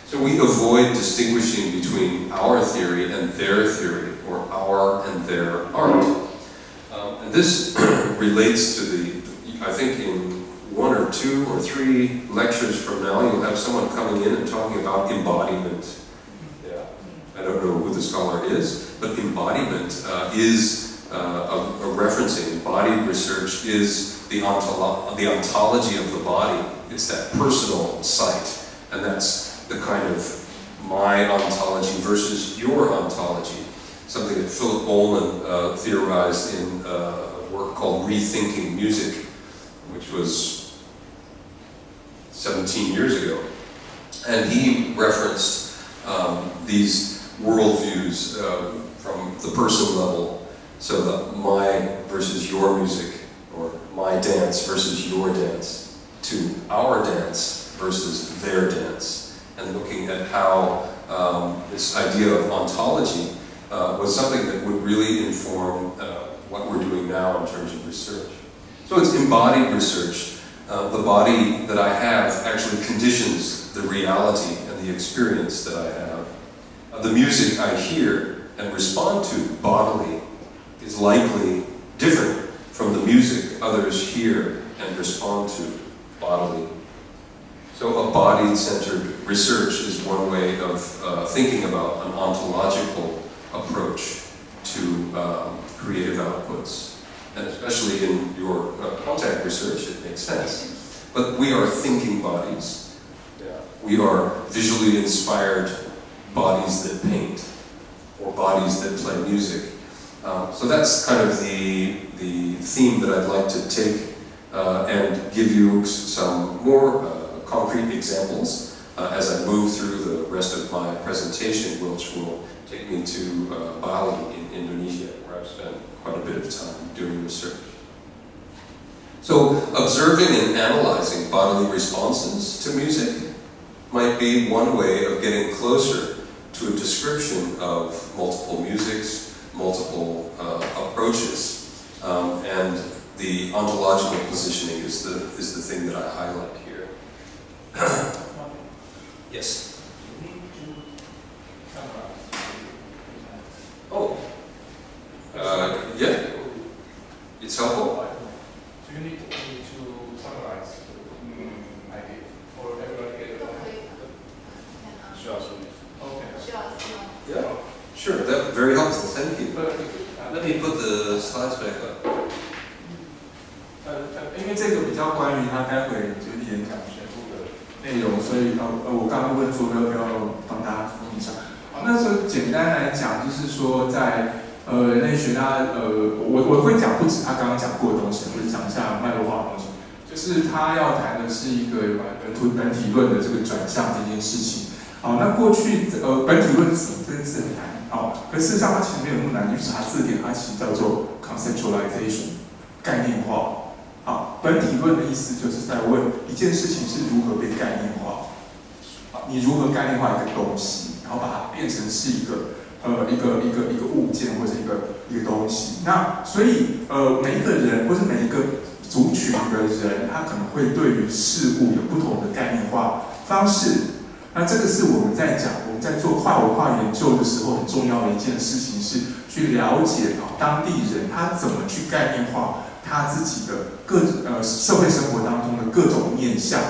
So we avoid distinguishing between our theory and their theory, or our and their art. And this relates to the, I think in 1 or 2 or 3 lectures from now, you'll have someone coming in and talking about embodiment. Yeah. I don't know who the scholar is, but embodiment is a referencing. Embodied research is the ontology of the body. It's that personal sight, and that's the kind of my ontology versus your ontology. Something that Philip Bowman theorized in a work called Rethinking Music, which was 17 years ago. And he referenced these worldviews from the person level, so the my versus your music, or my dance versus your dance, to our dance versus their dance, and looking at how this idea of ontology was something that would really inform what we're doing now in terms of research. So it's embodied research. The body that I have actually conditions the reality and the experience that I have. The music I hear and respond to bodily is likely different from the music others hear and respond to bodily. So a body-centered research is one way of thinking about an ontological approach to creative outputs. And especially in your contact research, it makes sense. But we are thinking bodies. Yeah. We are visually inspired bodies that paint, or bodies that play music. So that's kind of the theme that I'd like to take and give you some more concrete examples as I move through the rest of my presentation, which will take me to Bali in Indonesia, where I've spent quite a bit of time doing research. So observing and analyzing bodily responses to music might be one way of getting closer to a description of multiple musics, multiple approaches, and the ontological positioning is the thing that I highlight here. Yes. Oh, yeah, it's helpful. So you need to summarize the idea, or everyone get it? Okay. Yeah, sure. That's very helpful. Thank you. Let me put the slides back up. 因为这个比较关于他待会就是演讲全部的内容，所以我刚刚问说要不要帮大家复一下。好，那时候简单来讲，就是说在人类学我会讲不止他刚刚讲过的东西，我会讲一下脉络化的东西。就是他要谈的是一个本体论的这个转向这件事情。好，那过去本体论是什么？这个字很难。好，可事实上它其实没有那么难，你去查字典，它其实叫做 conceptualization， 概念化。好，本体论的意思就是在问一件事情是如何被概念化，你如何概念化一个东西，然后把它变成是一个一个物件或者一个东西。那所以每一个人或者每一个族群的人，他可能会对于事物有不同的概念化方式。那这个是我们在做跨文化研究的时候很重要的一件事情，是去了解当地人他怎么去概念化他自己的社会生活当中的各种面向。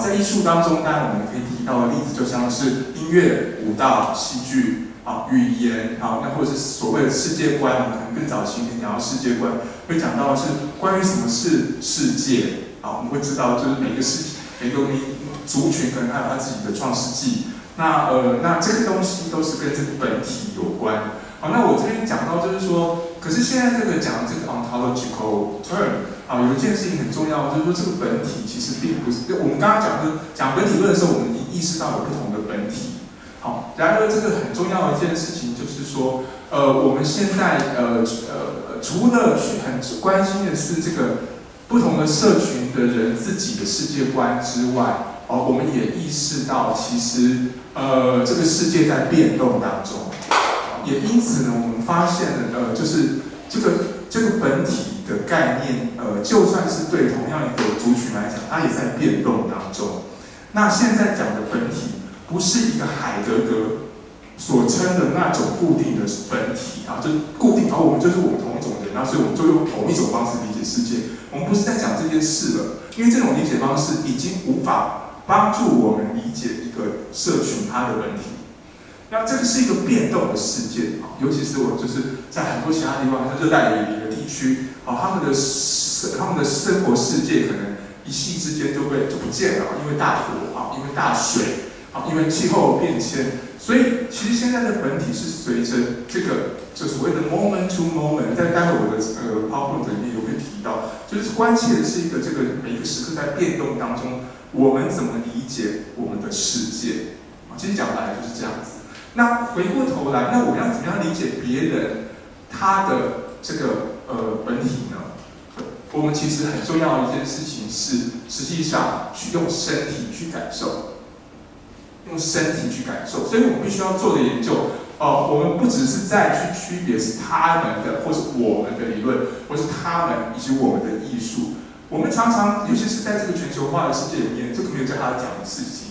在艺术当中，当然我们可以提到的例子就像是音乐、舞蹈、戏剧、语言，那或者是所谓的世界观，我们可能更早期一点讲到世界观，会讲到的是关于什么是世界。我们会知道就是每个族群可能它有它自己的创世纪。那这个东西都是跟这个本体有关。那我这边讲到就是说，可是现在这个讲这个 ontological term。有一件事情很重要，就是说这个本体其实并不是我们刚刚讲本体论的时候，我们已经意识到有不同的本体。然而这个很重要的一件事情就是说，我们现在除了去很关心的是这个不同的社群的人自己的世界观之外，我们也意识到其实这个世界在变动当中。也因此呢，我们发现了就是这个本体的概念，就算是对同样一个族群来讲，它也在变动当中。那现在讲的本体，不是一个海德格所称的那种固定的本体就是固定，我们就是我们同一种人，所以我们就用同一种方式理解世界。我们不是在讲这件事了，因为这种理解方式已经无法帮助我们理解一个社群它的本体。那这个是一个变动的世界，尤其是我就是在很多其他地方，像热带雨林的地区，他们的生活世界可能一夕之间就不见了，因为大火因为大水因为气候变迁。所以其实现在的本体是随着这个就所谓的 moment to moment， 在待会我的PowerPoint 里面有会提到，就是关切的是一个这个每一个时刻在变动当中，我们怎么理解我们的世界。其实讲白了就是这样子。那回过头来，那我们要怎么样理解别人他的这个本体呢？我们其实很重要的一件事情是，实际上去用身体去感受，用身体去感受。所以我们必须要做的研究，我们不只是在去区别是他们的或是我们的理论，或是他们以及我们的艺术。我们常常，尤其是在这个全球化的世界里面，这个没有在他讲的事情。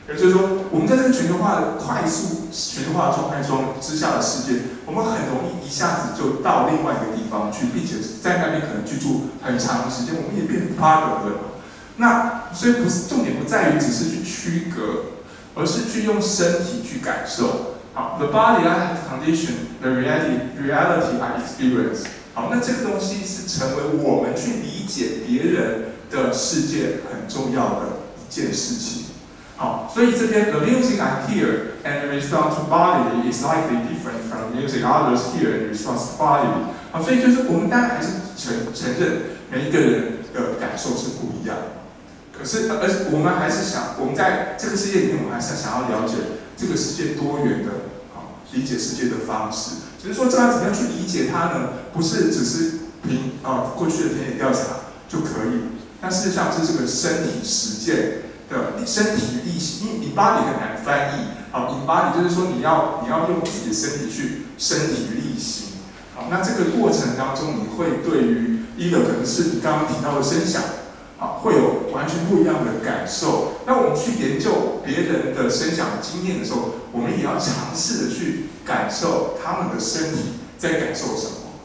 也就是说，我们在这个全球化的快速全球化的状态之下的世界，我们很容易一下子就到另外一个地方去，并且在那边可能居住很长的时间，我们也变成 partner 了。那所以重点不在于只是去区隔，而是去用身体去感受。The body I have condition, the reality I experience。那这个东西是成为我们去理解别人的世界很重要的一件事情。所以这边 the music I hear and the response to body is likely different from the music others hear and response to body。所以就是我们当然还是承认每一个人的感受是不一样的。可是，而且我们还是想，我们在这个世界里面，我们还是想要了解这个世界多元的理解世界的方式。只是说，这样怎么样去理解它呢？不是只是凭过去的田野调查就可以。但事实上是这个身体实践的身体力行，因为 embody 很难翻译。embody 就是说你要用自己的身体去身体力行。那这个过程当中，你会对于可能是你刚刚提到的声响。会有完全不一样的感受。那我们去研究别人的声响经验的时候，我们也要尝试的去感受他们的身体在感受什么。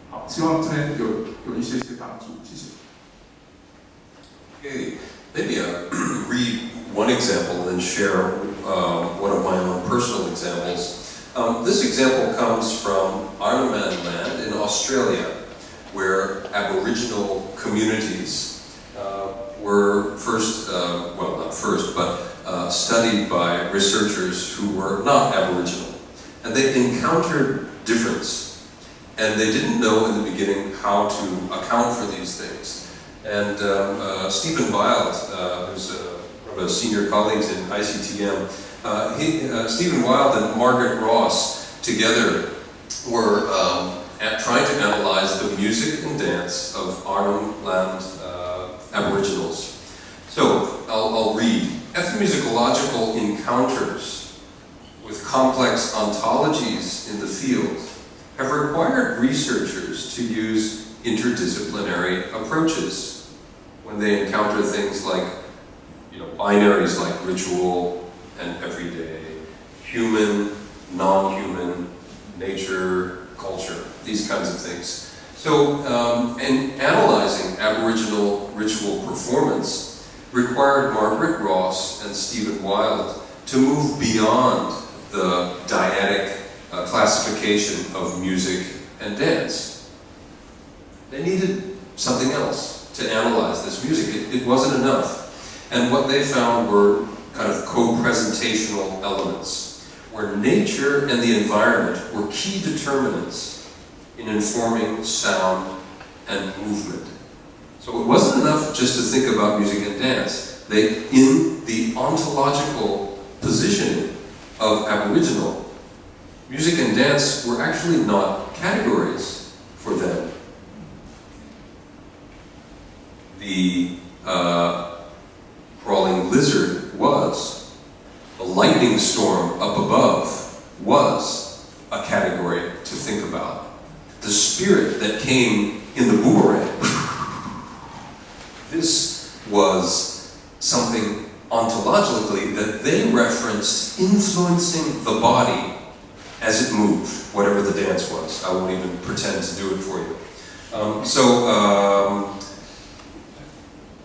好，希望这边有一些帮助，谢谢。Okay, maybe I'll read one example and then share one of my own personal examples. This example comes from Ironman Land in Australia, where Aboriginal communities were first, well, not first, but studied by researchers who were not Aboriginal. And they encountered difference. And they didn't know in the beginning how to account for these things. And Stephen Wild, who's one of our senior colleagues in ICTM, Stephen Wild and Margaret Ross together were trying to analyze the music and dance of Arnhem Land Aboriginals. So I'll read. Ethnomusicological encounters with complex ontologies in the field have required researchers to use interdisciplinary approaches when they encounter things like, binaries like ritual and everyday, human, non-human, nature, culture, these kinds of things. So, in analyzing Aboriginal ritual performance required Margaret Ross and Stephen Wilde to move beyond the dyadic classification of music and dance. They needed something else to analyze this music. It wasn't enough. And what they found were kind of co-presentational elements, where nature and the environment were key determinants in informing sound and movement. So it wasn't enough just to think about music and dance. In the ontological positioning of Aboriginal, music and dance were actually not categories for them. The crawling lizard was. A lightning storm up above was a category to think about. The spirit that came in the boomerang, this was something ontologically that they referenced influencing the body as it moved, whatever the dance was. I won't even pretend to do it for you.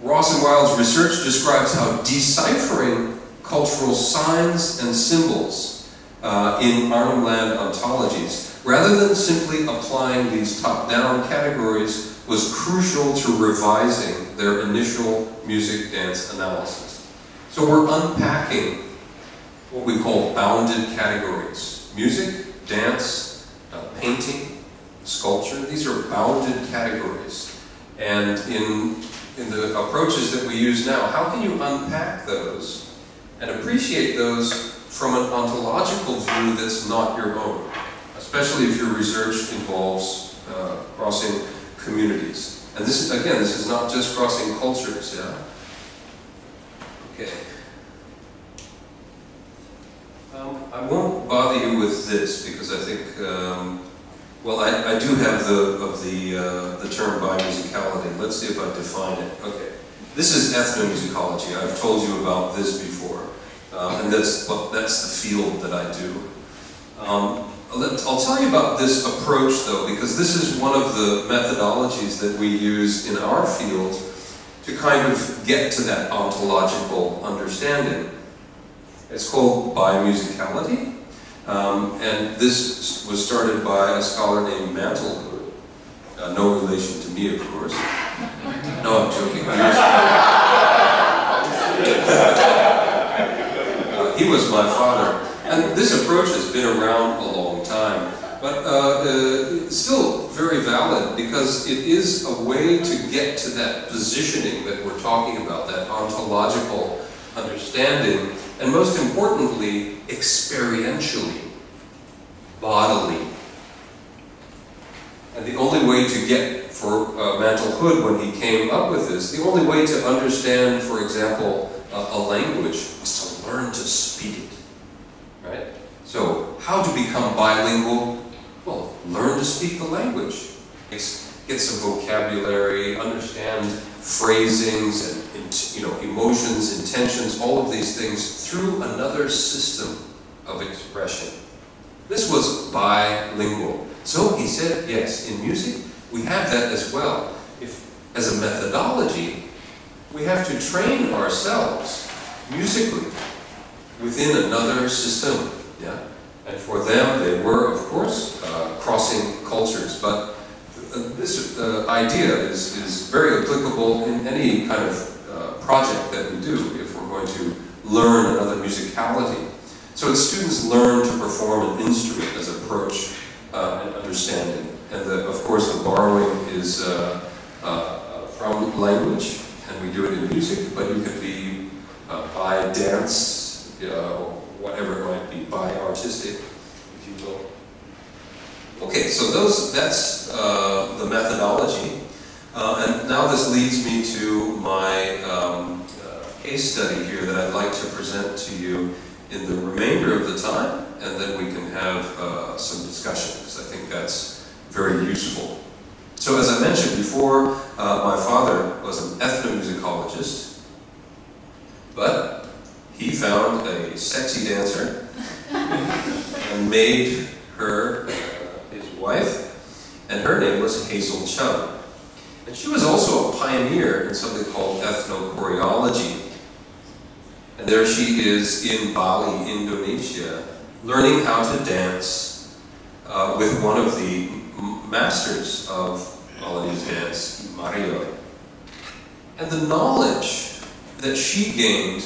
Ross and Wilde's research describes how deciphering cultural signs and symbols in Arnhem Land ontologies, rather than simply applying these top-down categories, was crucial to revising their initial music-dance analysis. So we're unpacking what we call bounded categories. Music, dance, painting, sculpture, these are bounded categories. And in the approaches that we use now, how can you unpack those and appreciate those from an ontological view that's not your own, especially if your research involves crossing communities. And this is, again, this is not just crossing cultures, yeah? Okay. I won't bother you with this because I think, well, I do have the term bimusicality. Let's see if I define it. Okay. This is ethnomusicology. I've told you about this before. And that's the field that I do. I'll tell you about this approach, though, because this is one of the methodologies that we use in our field to kind of get to that ontological understanding. It's called bimusicality. And this was started by a scholar named Mantle Hood. No relation to me, of course. No, I'm joking. He was my father. And this approach has been around a long time, but it's still very valid because it is a way to get to that positioning that we're talking about, that ontological understanding, and most importantly, experientially, bodily. And the only way to get, for Mantle Hood, when he came up with this, the only way to understand, for example, a language was to learn to speak it, right? So, how to become bilingual? Well, learn to speak the language. Get some vocabulary, understand phrasings and emotions, intentions, all of these things through another system of expression. This was bilingual. So he said, yes, in music, we have that as well. As a methodology, we have to train ourselves musically within another system. Yeah? And for them, they were, of course, crossing cultures. But this idea is very applicable in any kind of project that we do if we're going to learn another musicality. So as students learn to perform an instrument as approach and understanding. And of course the borrowing is from language, and we do it in music, but it could be by dance, whatever it might be, by artistic, if you will. Okay, so that's the methodology. And now this leads me to my case study here that I'd like to present to you in the remainder of the time, and then we can have some discussion, because I think that's very useful. So as I mentioned before, my father was an ethnomusicologist, but he found a sexy dancer and made her his wife, and her name was Hazel Chung. And she was also a pioneer in something called ethnochoreology. And there she is in Bali, Indonesia, learning how to dance with one of the masters of Balinese dance, Mario. And the knowledge that she gained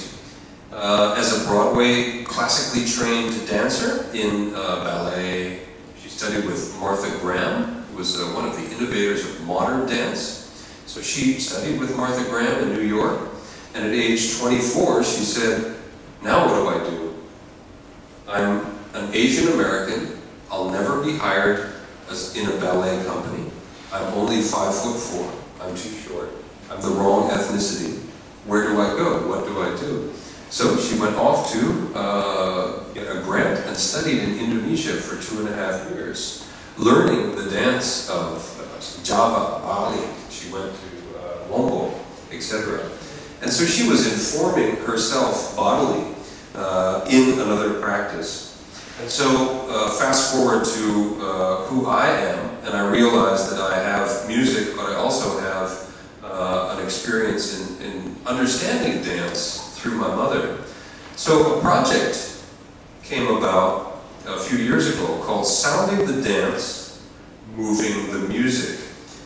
as a Broadway classically trained dancer in ballet, she studied with Martha Graham, who was one of the innovators of modern dance. So she studied with Martha Graham in New York. And at age 24, she said, now what do? I'm an Asian American. I'll never be hired in a ballet company. I'm only 5'4". I'm too short. I'm the wrong ethnicity. Where do I go? What do I do? So she went off to get a grant and studied in Indonesia for 2.5 years, learning the dance of Java, Bali. She went to Lombok, etc. And so she was informing herself bodily in another practice. And so fast forward to who I am, and I realized that I have music, but I also have an experience in understanding dance through my mother. So a project came about a few years ago called Sounding the Dance, Moving the Music.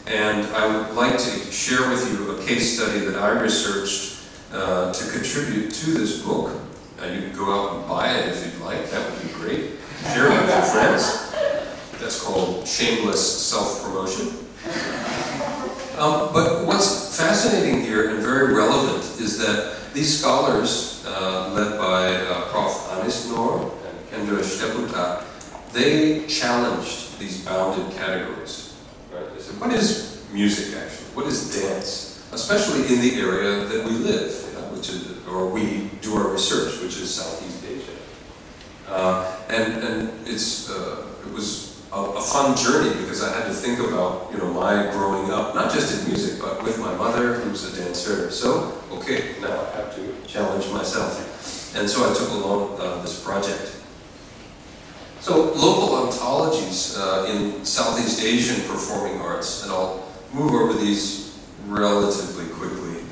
And I would like to share with you a case study that I researched to contribute to this book. You can go out and buy it if you'd like, that would be great. Share it with your friends. That's called shameless self-promotion. But what's fascinating here and very relevant is that these scholars, led by Prof. Anis Noor and Kendra Steputa, they challenged these bounded categories. Right? They said, what is music actually? What is dance? Especially in the area that we live, which is, or we do our research, which is Southeast Asia. And it was a fun journey because I had to think about my growing up, not just in music, but with my mother, who was a dancer. So, okay, now I have to challenge myself. And so I took along this project. So, local ontologies in Southeast Asian performing arts, and I'll move over these relatively quickly.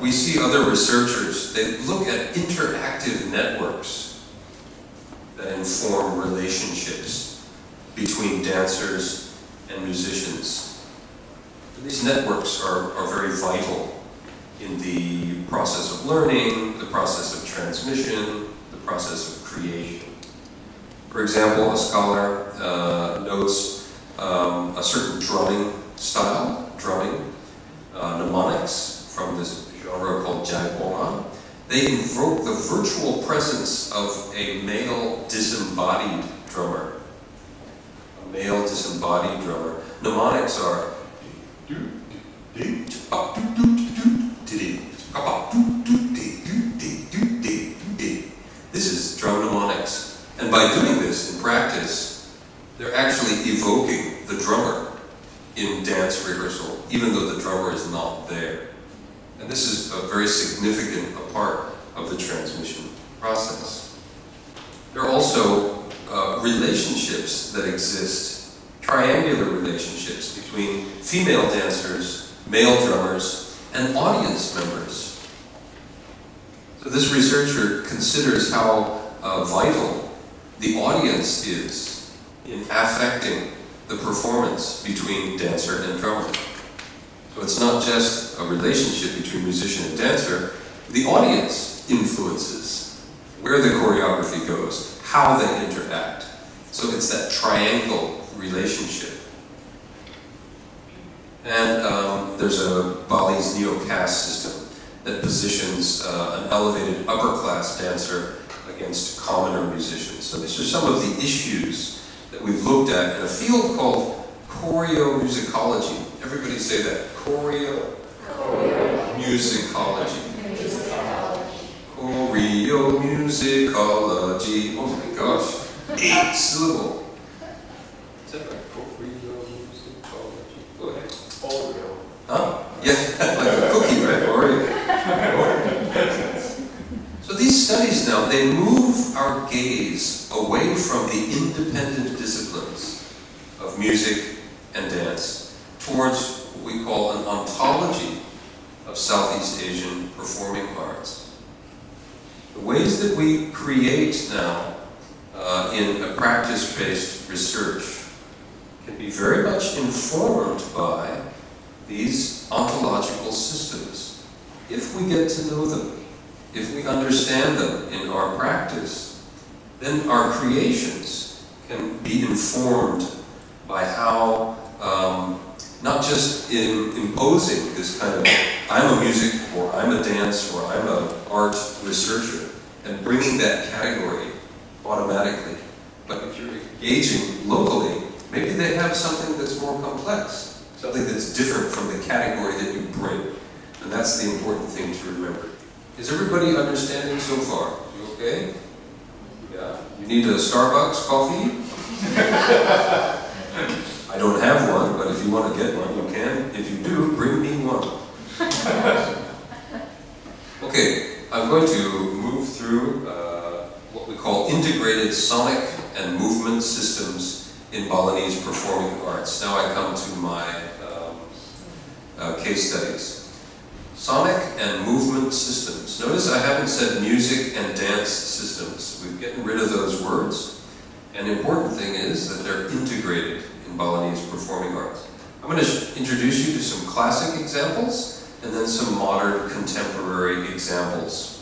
We see other researchers, they look at interactive networks that inform relationships between dancers and musicians. And these networks are very vital in the process of learning, the process of transmission, the process of creation. For example, a scholar notes a certain drumming style, mnemonics from this genre called Jaipongan. They invoke the virtual presence of a male disembodied drummer. A male disembodied drummer. Mnemonics are this is drum mnemonics. And by doing this in practice, they're actually evoking the drummer in dance rehearsal, even though the drummer is not there. And this is a very significant part of the transmission process. There are also relationships that exist, triangular relationships between female dancers, male drummers, and audience members. So this researcher considers how vital the audience is in affecting the performance between dancer and drummer. So it's not just a relationship between musician and dancer, the audience influences where the choreography goes, how they interact. So it's that triangle relationship. And there's a Bali's neo-caste system that positions an elevated upper-class dancer against commoner musicians. So these are some of the issues that we've looked at in a field called choreomusicology. Everybody say that. Choreomusicology. Choreomusicology. Oh my gosh, 8 syllable. Is that right? Choreomusicology. Go ahead. Oreo. Huh? Yeah, like a cookie, right? Oreo. So these studies now, they move our gaze away from the independent disciplines of music and dance towards what we call an ontology of Southeast Asian performing arts. The ways that we create now in a practice-based research can be very much informed by these ontological systems. If we get to know them, if we understand them in our practice, then our creations can be informed by how, not just in imposing this kind of, I'm a music, or I'm a dance, or I'm an art researcher, and bringing that category automatically. But if you're engaging locally, maybe they have something that's more complex, something that's different from the category that you bring. And that's the important thing to remember. Is everybody understanding so far? You okay? Yeah. You need a Starbucks coffee? I don't have one, but if you want to get one, you can. If you do, bring me one. Okay, I'm going to move through what we call integrated sonic and movement systems in Balinese performing arts. Now I come to my case studies. Sonic and movement systems. Notice I haven't said music and dance systems. We've gotten rid of those words. And the important thing is that they're integrated in Balinese performing arts. I'm going to introduce you to some classic examples and then some modern contemporary examples.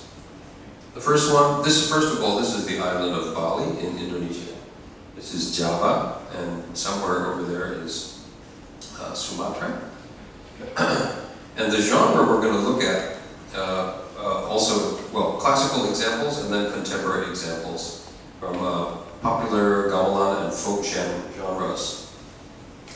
The first one, first of all, this is the island of Bali in Indonesia. This is Java, and somewhere over there is Sumatra. And the genre we're going to look at also, well, classical examples and then contemporary examples from popular gamelan and folk genres.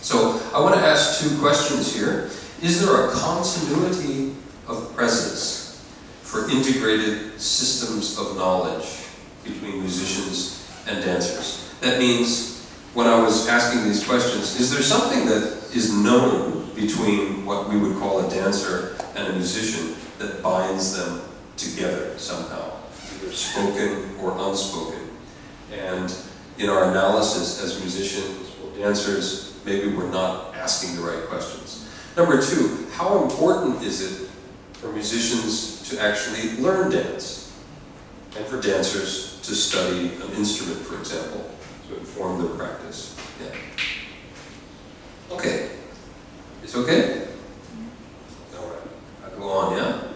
So I want to ask 2 questions here. Is there a continuity of presence for integrated systems of knowledge between musicians and dancers? That means, when I was asking these questions, is there something that is known between what we would call a dancer and a musician that binds them together somehow, either spoken or unspoken? And in our analysis as musicians or dancers, maybe we're not asking the right questions. Number 2, how important is it for musicians to actually learn dance? And for dancers to study an instrument, for example, to inform their practice? Yeah. Okay. It's okay? All right. I'll go on, yeah?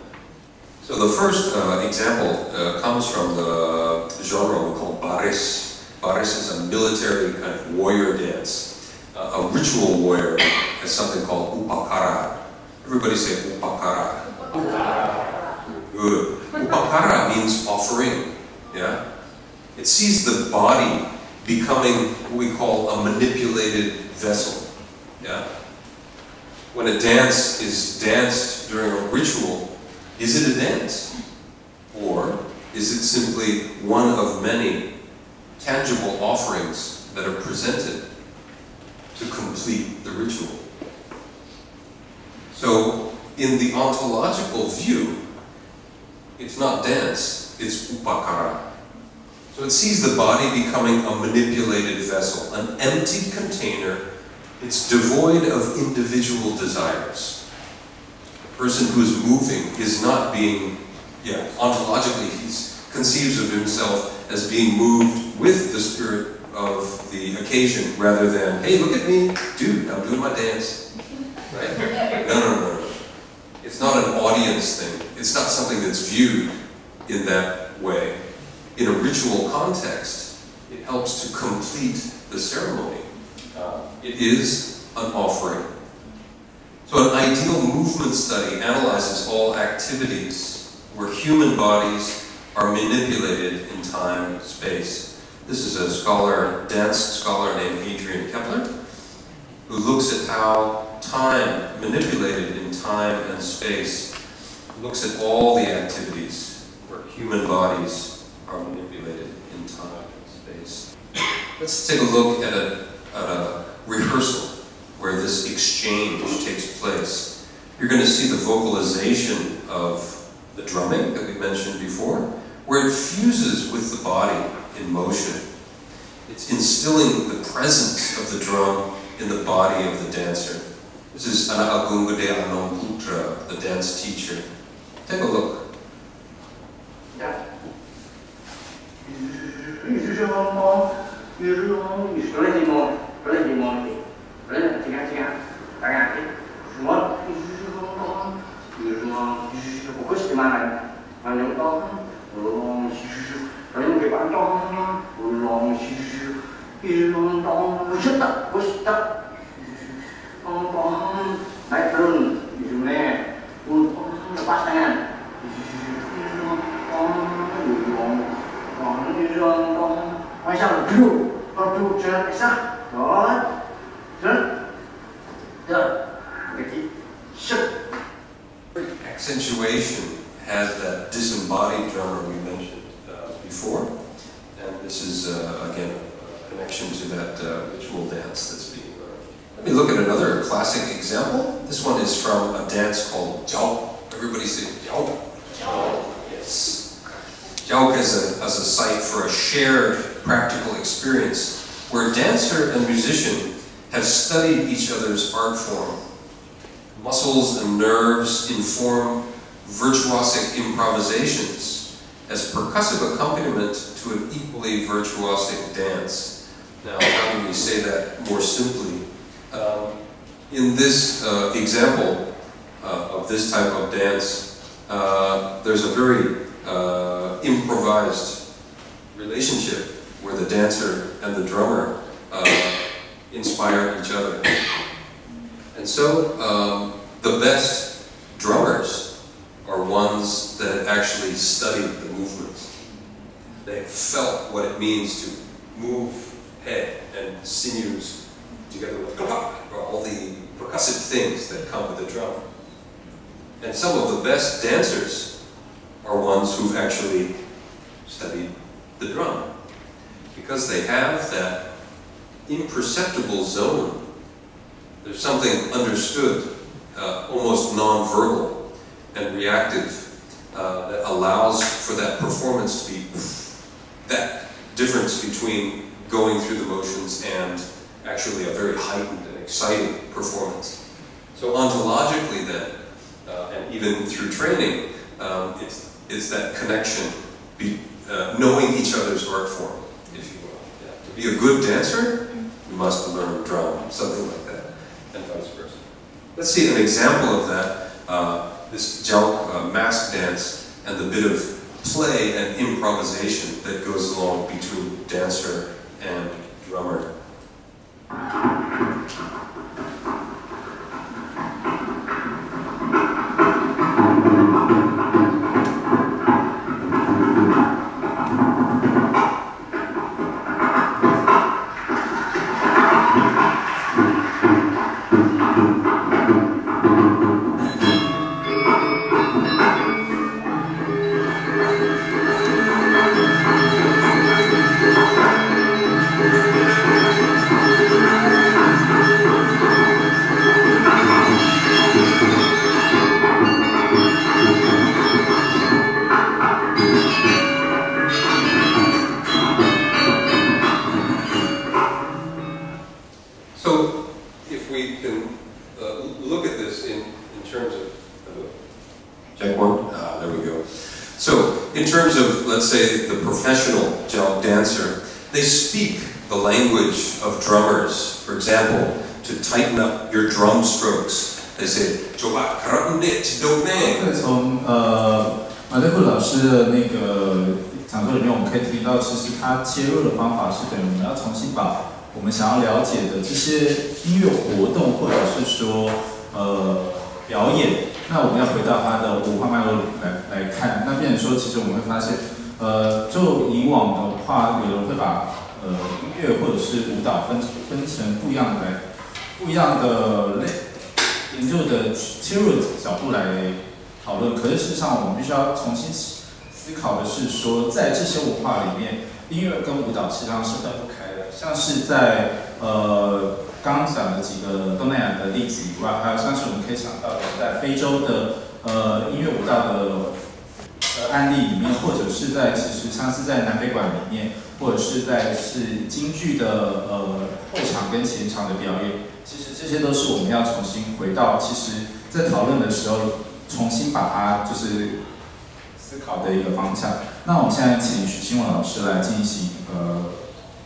So the first example comes from the genre we call baris. Baris is a military kind of warrior dance. A ritual warrior has something called upakara. Everybody say upakara. Good. Upakara means offering. Yeah? It sees the body becoming what we call a manipulated vessel. Yeah? When a dance is danced during a ritual, is it a dance? Or is it simply one of many tangible offerings that are presented to complete the ritual? So, in the ontological view, it's not dance, it's upakara. So it sees the body becoming a manipulated vessel, an empty container. It's devoid of individual desires. The person who is moving is not being, ontologically, he conceives of himself as being moved with the spirit of the occasion rather than, hey, look at me, dude, I'm doing my dance. Right? No. It's not an audience thing. It's not something that's viewed in that way. In a ritual context, it helps to complete the ceremony. It is an offering. So an ideal movement study analyzes all activities where human bodies are manipulated in time and space. This is a scholar, dance scholar named Adrian Kepler, who looks at how time, manipulated in time and space, looks at all the activities where human bodies are manipulated in time and space. Let's take a look at a rehearsal where this exchange takes place. You're going to see the vocalization of the drumming that we mentioned before, where it fuses with the body in motion. It's instilling the presence of the drum in the body of the dancer. This is Ana Agungade Anon Putra, the dance teacher. Take a look. Accentuation has that disembodied drummer we mentioned before, and this is again a connection to that ritual dance that's being learned. Let me look at another classic example. This one is from a dance called Jiao. Everybody say Jiao. Jiao. Yes. Jiao is a site for a shared practical experience where dancer and musician have studied each other's art form. Muscles and nerves inform virtuosic improvisations as percussive accompaniment to an equally virtuosic dance. Now, how do we say that more simply? In this example of this type of dance, there's a very improvised relationship where the dancer and the drummer inspire each other. And so, the best drummers are ones that have actually studied the movements. They have felt what it means to move head and sinews together with all the percussive things that come with the drum. And some of the best dancers are ones who've actually studied the drum, because they have that imperceptible zone. There's something understood, almost non-verbal and reactive, that allows for that performance to be that difference between going through the motions and actually a very heightened and exciting performance. So ontologically then, and even through training, it's that connection, knowing each other's art form, if you will. Yeah. To be a good dancer, you must learn drum, something like that, and vice versa. Let's see an example of that, this Jiao mask dance and the bit of play and improvisation that goes along between dancer and drummer. Let's say the professional Jiao dancer, they speak the language of drummers. For example, to tighten up your drum strokes, they say, "Coba kerenit dongeng." 从马德库老师的那个讲座里面，我们可以听到，其实他切入的方法是等于我们要重新把我们想要了解的这些音乐活动，或者是说表演，那我们要回到它的文化脉络来看。那变成说，其实我们会发现。就以往的话，有人会把音乐或者是舞蹈分成不一样的研究的切入角度来讨论。可是事实上，我们必须要重新思考的是说，在这些文化里面，音乐跟舞蹈实际上是分不开的。像是在刚刚讲的几个东南亚的例子以外，还有像是我们可以想到的在非洲的音乐舞蹈的案例里面，或者是在其实像是在南北馆里面，或者是在京剧的后场跟前场的表演，其实这些都是我们要重新回到，其实在讨论的时候重新把它就是思考的一个方向。那我们现在请许新文老师来进行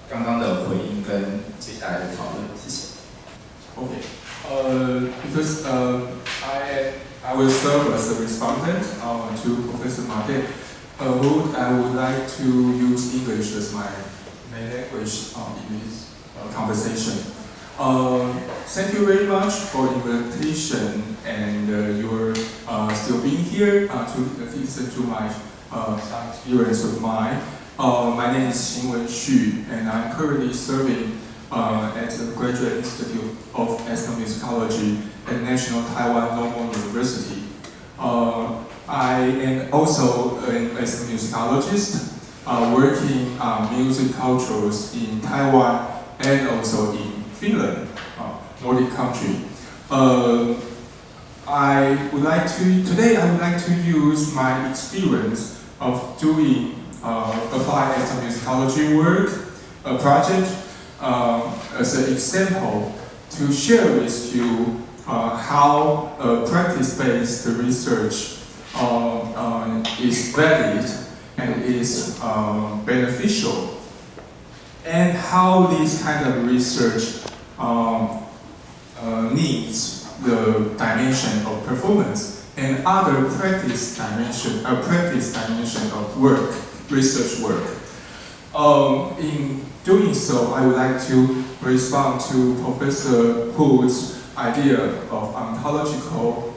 刚刚的回应跟接下来的讨论，谢谢。Okay. Because I will serve as a respondent to Professor Made Hood. I would like to use English as my main language in this conversation. Thank you very much for the invitation and your still being here to listen to my experience of mine. My name is Xingwen Xu, and I'm currently serving at the Graduate Institute of Ethnomusicology at National Taiwan Normal University. I am also an ethnomusicologist working on music cultures in Taiwan and also in Finland, Nordic country. Today I would like to use my experience of doing applied ethnomusicology work, a project, as an example to share with you how practice-based research is valid and is beneficial, and how this kind of research needs the dimension of performance and other practice dimension of work, research work. In doing so, I would like to respond to Professor Hood's idea of ontological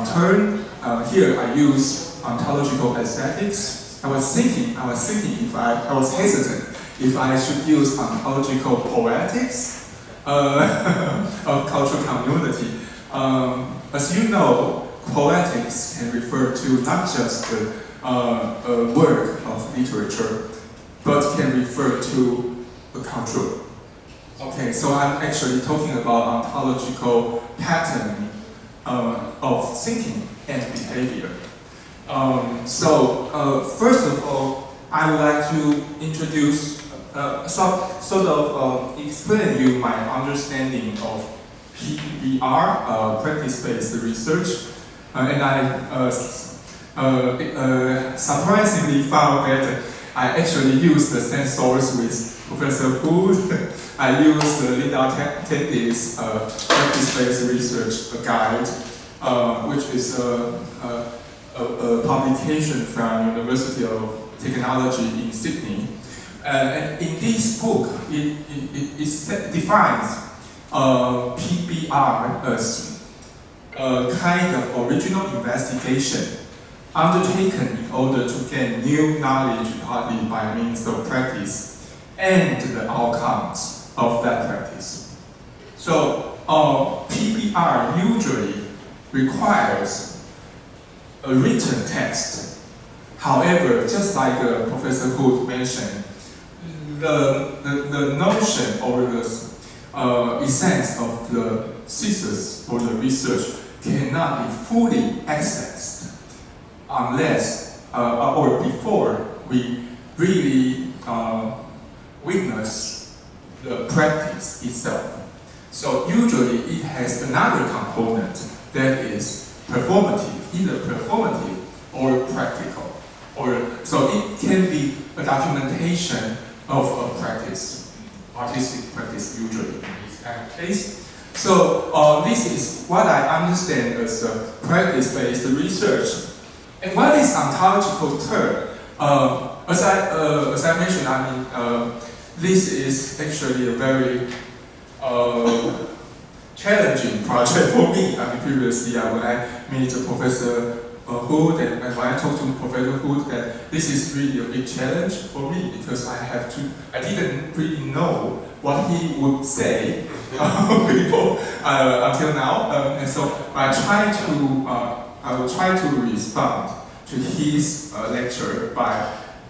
term. Here I use ontological aesthetics. I was thinking if I was hesitant if I should use ontological poetics of cultural community. As you know, poetics can refer to not just a work of literature, but can refer to a culture. Okay, so I'm actually talking about ontological pattern of thinking and behavior. First of all, I would like to introduce, explain you my understanding of PBR, practice-based research, and I surprisingly found that I actually used the same source with Professor Hood. I used Linda Tandy's practice-based research guide, which is a publication from University of Technology in Sydney. And in this book, it defines PBR as a kind of original investigation undertaken in order to gain new knowledge partly by means of practice and the outcomes of that practice. So PBR usually requires a written text. However, just like Professor Hood mentioned, the notion or the essence of the thesis or the research cannot be fully accessed unless or before we really witness the practice itself. So usually it has another component that is performative, either performative or practical. So it can be a documentation of a practice, artistic practice usually in this kind of case. So this is what I understand as practice-based research. And what is ontological term? As I mentioned, this is actually a very challenging project for me. Previously, when I met Professor Hood, and when I talked to Professor Hood, that this is really a big challenge for me because I didn't really know what he would say before until now, and so I will try to respond to his lecture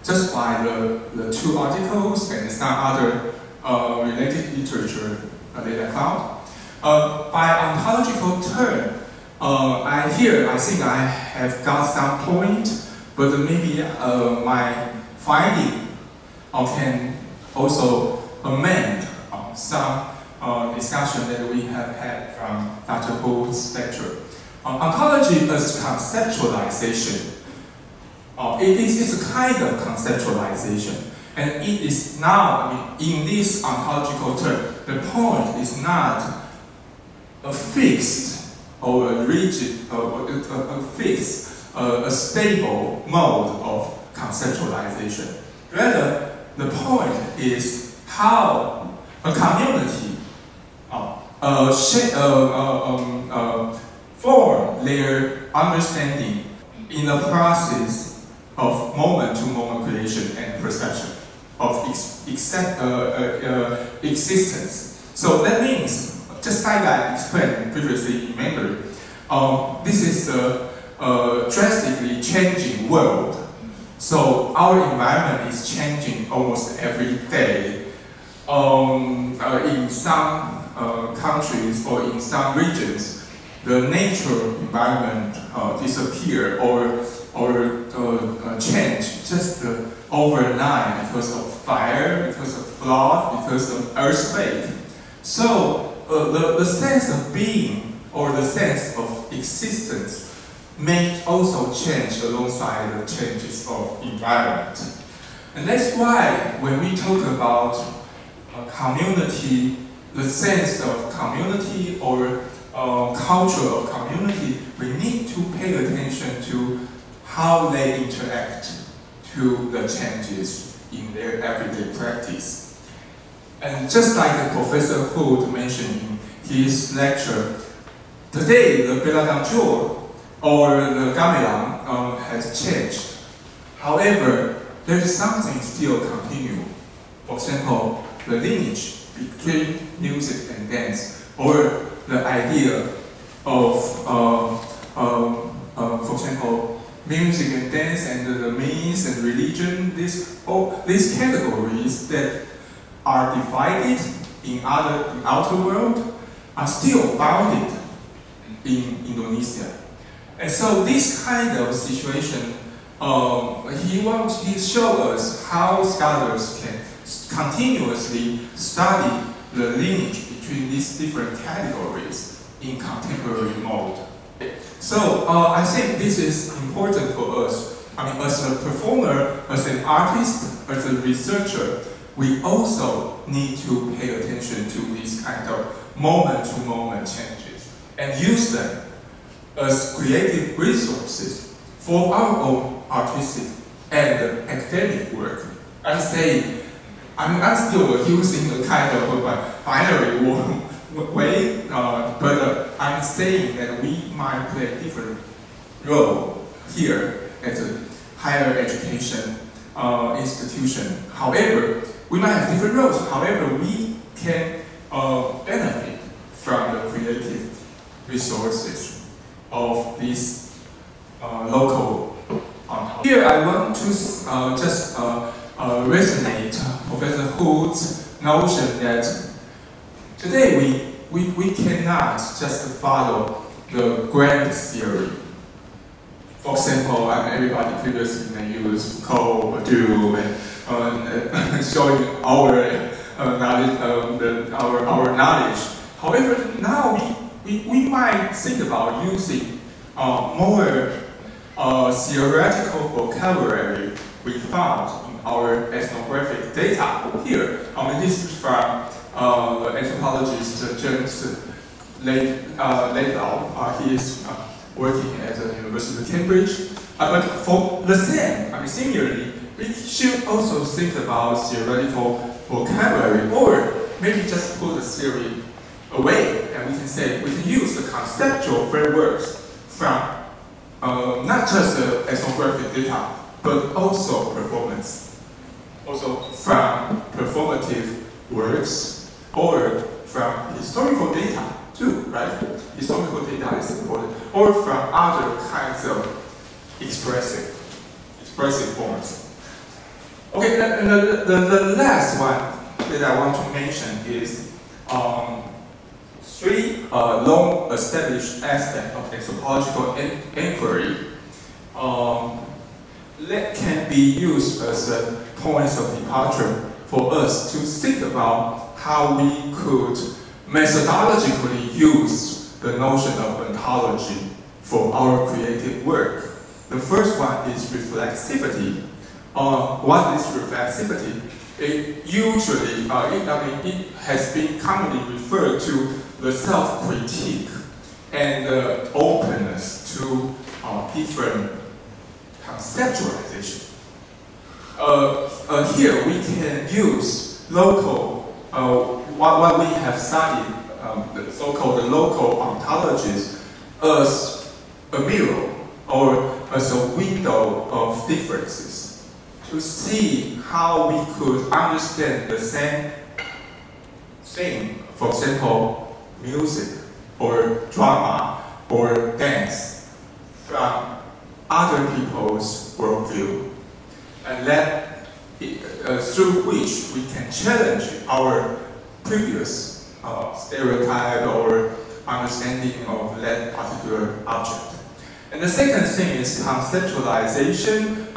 just by the two articles and some other related literature that I found. By ontological term, I think I have got some point, but maybe my finding can also amend some discussion that we have had from Dr. Hood's lecture. Ontology as conceptualization. It is a kind of conceptualization, and it is now, in this ontological term, the point is not a fixed or a rigid, a stable mode of conceptualization. Rather, the point is how a community form their understanding in the process of moment-to-moment creation and perception of existence. So that means, just like I explained previously in Mandarin, this is a drastically changing world. So our environment is changing almost every day. In some countries or in some regions, the natural environment disappear or change just overnight because of fire, because of flood, because of earthquake. So the sense of being or the sense of existence may also change alongside the changes of environment. And that's why when we talk about community, the sense of community or culture of community, we need to pay attention to how they interact to the changes in their everyday practice. And just like Professor Hood mentioned in his lecture, today the Pedersen or the gamelan has changed. However, there is something still continue. For example, the lineage between music and dance, or the idea of, for example, music and dance and the means and religion, these categories that are divided in outer world are still bounded in Indonesia. And so this kind of situation, he showed us how scholars can continuously study the lineage between these different categories in contemporary mode. So I think this is important for us. I mean, as a performer, as an artist, as a researcher, we also need to pay attention to these kind of moment-to-moment changes and use them as creative resources for our own artistic and academic work. I'm still using a kind of a binary way, but I'm saying that we might play a different role here at a higher education institution. However, we might have different roles. However, we can benefit from the creative resources of this local ontology. Here I want to just resonate Professor Hood's notion that today we cannot just follow the grand theory. For example, everybody previously may use Foucault, Badiou, and showing our knowledge. However, now we might think about using more theoretical vocabulary we found in our ethnographic data here. This is from the anthropologist James Laidlaw. He is working at the University of Cambridge. But for the same, similarly, we should also think about theoretical vocabulary, or maybe just put the theory away, and we can say we can use the conceptual frameworks from not just the ethnographic data, but also performance, also from performative works, or from historical data too, right? Historical data is important, or from other kinds of expressive forms. Okay, the last one that I want to mention is three long-established aspects of anthropological inquiry that can be used as points of departure for us to think about how we could methodologically use the notion of ontology for our creative work. The first one is reflexivity. What is reflexivity? It usually, it has been commonly referred to the self-critique and the openness to different conceptualization. Here we can use local, what we have studied, the so-called local ontologies, as a mirror or as a window of differences to see how we could understand the same thing, for example, music or drama or dance from other people's worldview, and that through which we can challenge our previous stereotype or understanding of that particular object. And the second thing is conceptualization.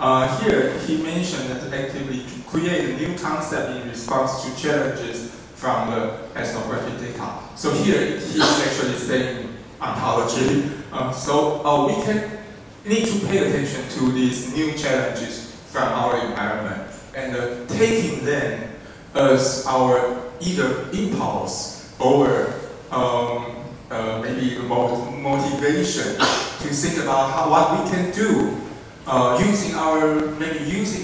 Here he mentioned that actively to create a new concept in response to challenges from the ethnographic data. So here he is actually saying ontology. So we need to pay attention to these new challenges from our environment and taking them as our either impulse or maybe motivation to think about what we can do using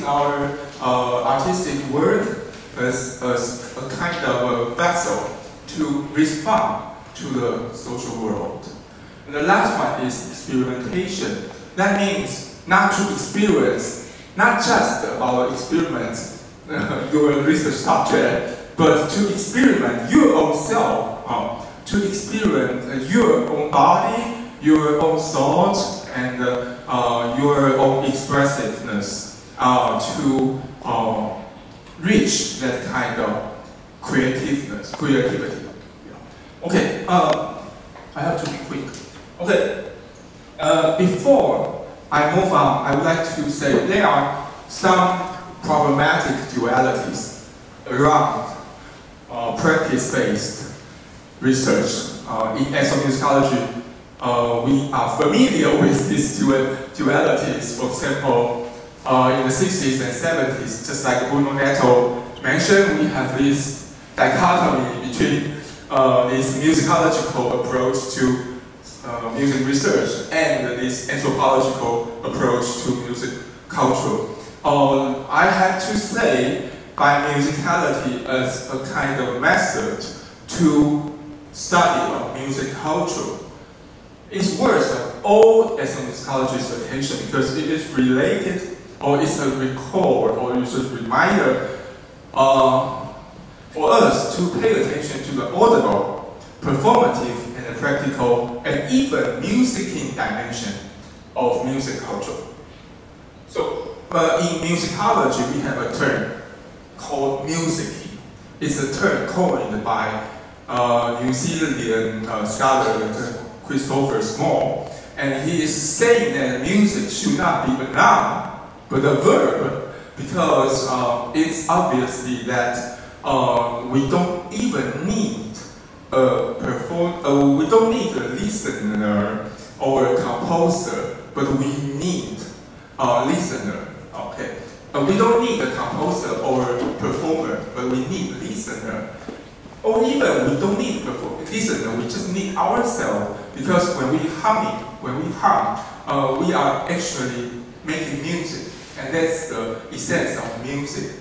our artistic work as a kind of a vessel to respond to the social world. And the last one is experimentation. That means not to experience, not just about experiments, your research subject, but to experiment your own self, to experiment your own body, your own thoughts, and your own expressiveness to reach that kind of creativity. Yeah. Okay, I have to be quick. Okay, before I move on, I would like to say there are some problematic dualities around practice-based research. In ethnomusicology, we are familiar with these dualities. For example, in the 60s and 70s, just like Bruno Netto mentioned, we have this dichotomy between this musicological approach to music research and this anthropological approach to music culture. I have to say, by musicality as a kind of method to study of music culture, it's worth all ethnomusicologists' attention because it is related, or it's a recall, or it's a reminder for us to pay attention to the audible, performative, and the practical, and even musicking dimension of music culture. So, in musicology, we have a term called musicking. It's a term coined by New Zealand scholar Christopher Small, and he is saying that music should not be a noun, but a verb, because it's obviously that we don't even need we don't need a listener or a composer, but we need a listener. Okay, we don't need a composer or a performer, but we need a listener. Or even we don't need a listener, we just need ourselves, because when we hum, we are actually making music, and that's the essence of music.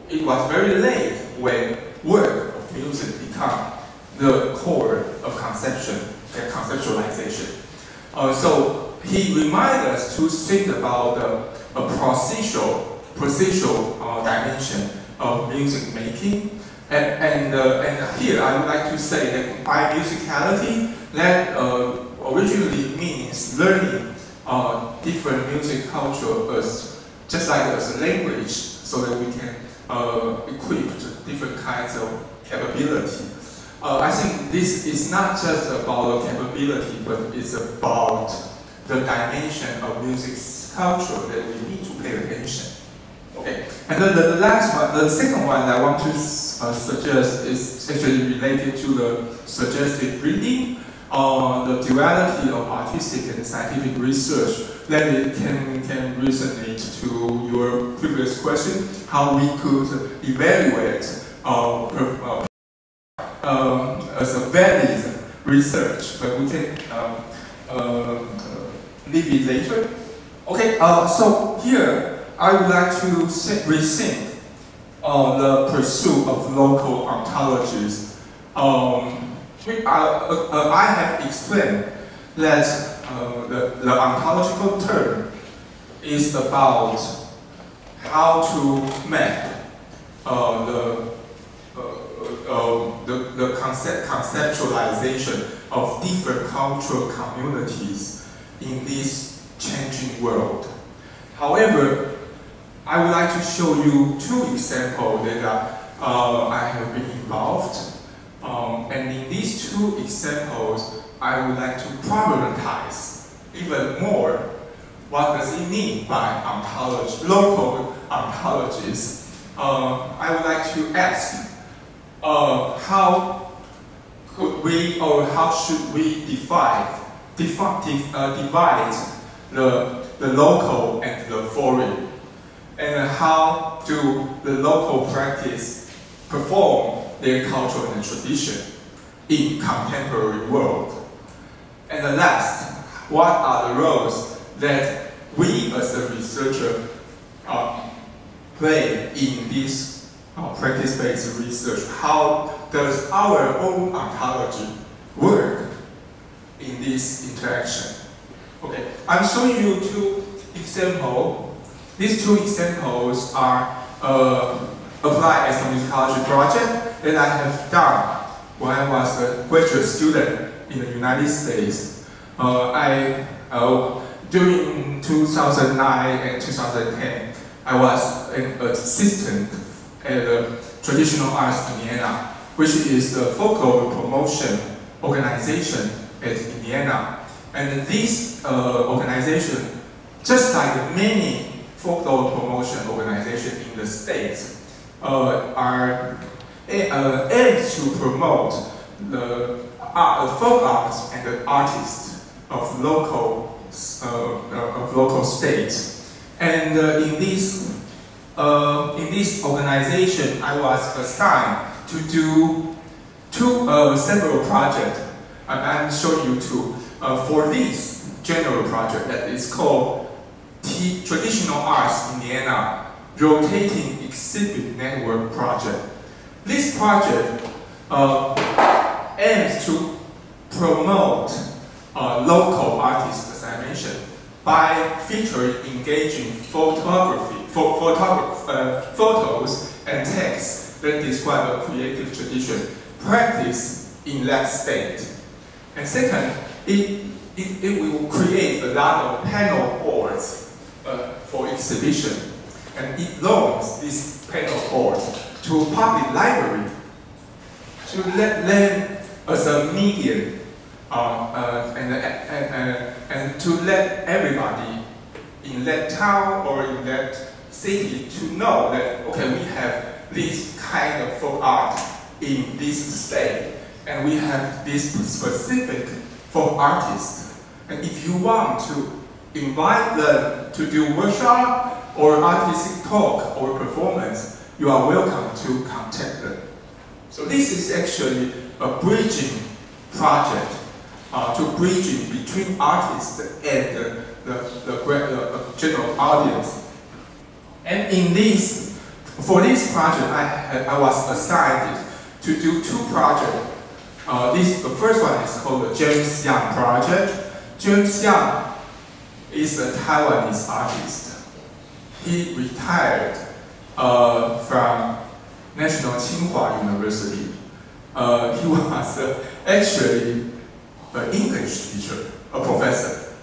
It was very late when work of music became the core of conception and conceptualization. So he reminds us to think about a processual dimension of music making. And here I would like to say that by musicality, that originally means learning different music culture as just like as a language, so that we can equip different kinds of capability. I think this is not just about capability, but it's about the dimension of music's culture that we need to pay attention. Okay, and then the last one, the second one I want to suggest is actually related to the suggested reading, the duality of artistic and scientific research. That it can resonate to your previous question, how we could evaluate as a valid research, but we can leave it later. Okay, so here I would like to rethink the pursuit of local ontologies. I have explained that the ontological term is about how to map the conceptualization of different cultural communities in this changing world. However, I would like to show you two examples that I have been involved. And in these two examples, I would like to problematize even more what does it mean by ontology, local ontologies. I would like to ask how could we or how should we divide the local and the foreign, and how do the local practice perform their culture and tradition in contemporary world. And the last, what are the roles that we as a researcher play in this practice-based research? How does our own ontology work in this interaction? Okay, I'm showing you two examples. These two examples are applied as a musicology project that I have done when I was a graduate student in the United States. During 2009 and 2010, I was an assistant at the Traditional Arts Indiana, which is the folklore promotion organization at Indiana. And this organization, just like many folklore promotion organizations in the States, aims to promote the folk arts and the artists of local states. And in this organization, I was assigned to do several projects. I'm showing you two. For this general project that is called Traditional Arts Indiana Rotating Exhibit Network Project. This project aims to promote local artists, as I mentioned, by featuring engaging photos and texts that describe a creative tradition practiced in that state. And second, it will create a lot of panel boards for exhibition, and it loans these panel boards to public library to let them as a medium and to let everybody in that town or in that city to know that, okay, we have this kind of folk art in this state, and we have this specific folk artist. And if you want to invite them to do workshop or artistic talk or performance, you are welcome to contact them. So this is actually a bridging project, to bridging between artists and the general audience. And for this project, I was assigned to do two projects. The first one is called the James Young Project. James Young is a Taiwanese artist. He retired from National Tsinghua University. He was actually an English teacher, a professor.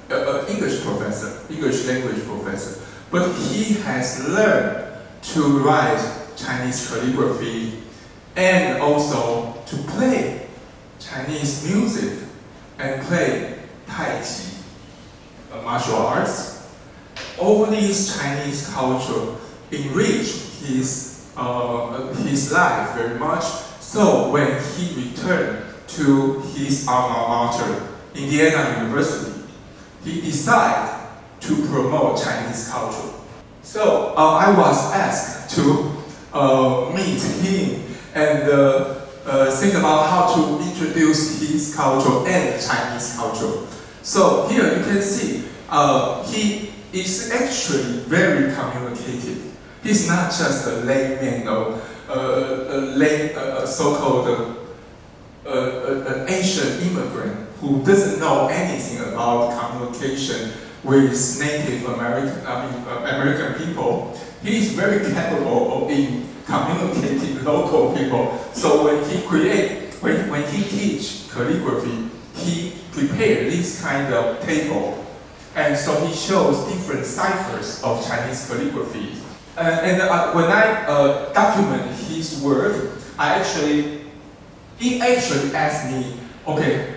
English professor, English language professor, but he has learned to write Chinese calligraphy and also to play Chinese music and play Tai Chi, martial arts. All these Chinese culture enrich his life very much. So when he returned to his alma mater, Indiana University, he decided to promote Chinese culture. So I was asked to meet him and think about how to introduce his culture and Chinese culture. So here you can see he is actually very communicative. He's not just a layman or a so-called an Asian immigrant who doesn't know anything about communication with Native American people. He is very capable in communicating with local people. So when he teach calligraphy, he prepared this kind of table, and so he shows different ciphers of Chinese calligraphy. When I document his work, he actually asked me, okay,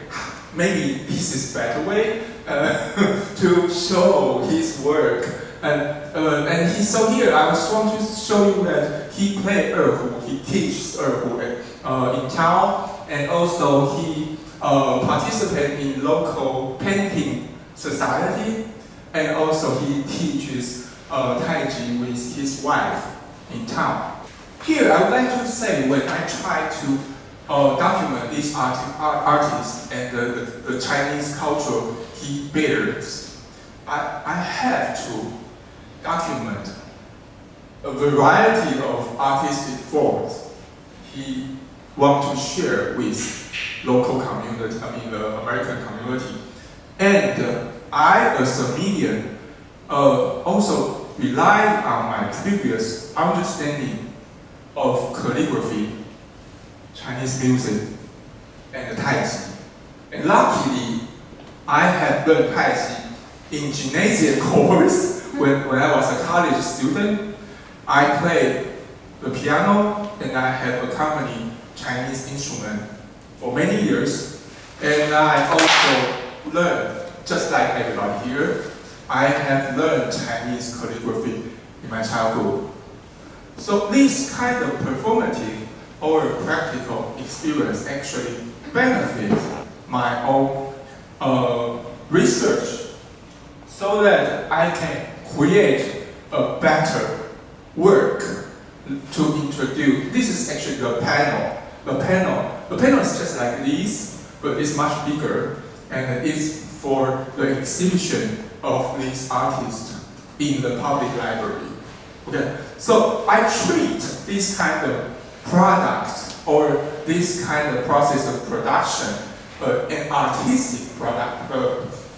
maybe this is a better way to show his work. So here I just want to show you that he played erhu, he teaches erhu in town, and also he participates in local painting society, and also he teaches Tai Chi with his wife in town. Here I would like to say, when I try to document this artist and the Chinese culture he bears, I have to document a variety of artistic forms he wants to share with local community, the American community. And I, as a medium, also rely on my previous understanding of calligraphy, Chinese music, and Tai Chi. And luckily, I had learned Tai Chi in gymnasium course when I was a college student. I played the piano and I have accompanied Chinese instrument for many years. And I also learned, just like everybody here, I have learned Chinese calligraphy in my childhood. So this kind of performative or practical experience actually benefits my own research, so that I can create a better work to introduce. This is actually the panel. The panel is just like this, but it's much bigger, and it's for the exhibition of this artist in the public library. Okay, so I treat this kind of product or this kind of process of production an artistic product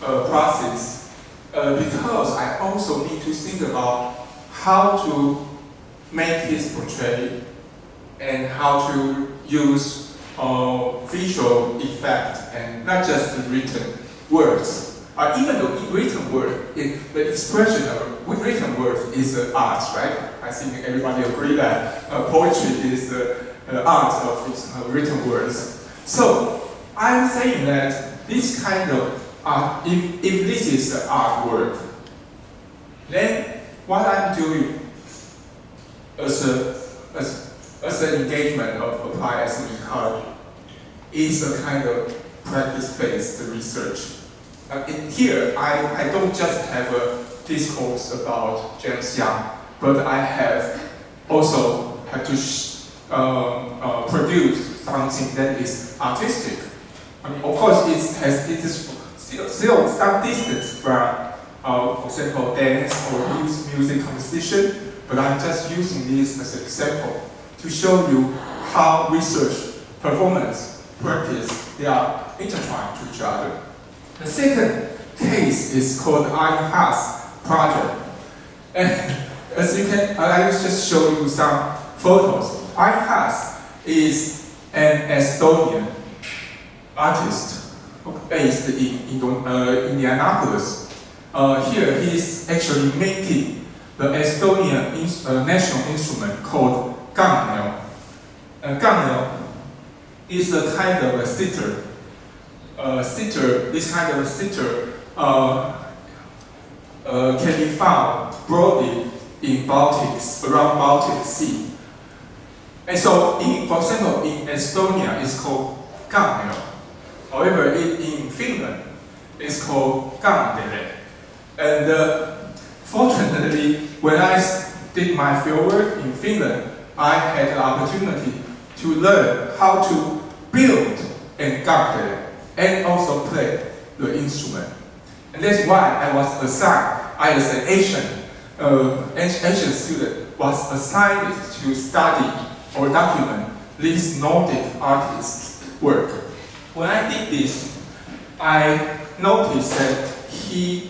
process because I also need to think about how to make his portrait and how to use visual effect and not just the written words. Even the written word, the expression of written words is art, right? I think everybody agree that poetry is the art of written words. So I'm saying that this kind of art, if this is the artwork, then what I'm doing as an engagement of applied ecology is a kind of practice-based research. In here, I don't just have a discourse about James Young, but I have also have to produce something that is artistic. I mean, of course, it is still some distance from, for example, dance or music composition, but I'm just using this as an example to show you how research, performance, practice, they are intertwined to each other. The second case is called the IHAS project. And as you can, I will just show you some photos. IHAS is an Estonian artist. based in Indianapolis. Here he's actually making the Estonian national instrument called gangneil. Gangneil is a kind of a sitar. This kind of sitar can be found broadly in Baltics, around Baltic Sea. And so, for example, in Estonia, it's called gangneil. However, in Finland, it's called gangdele. And fortunately, when I did my fieldwork in Finland, I had the opportunity to learn how to build a gangdele and also play the instrument. And that's why I was assigned, I as an Asian student, was assigned to study or document this Nordic artist's work. When I did this, I noticed that he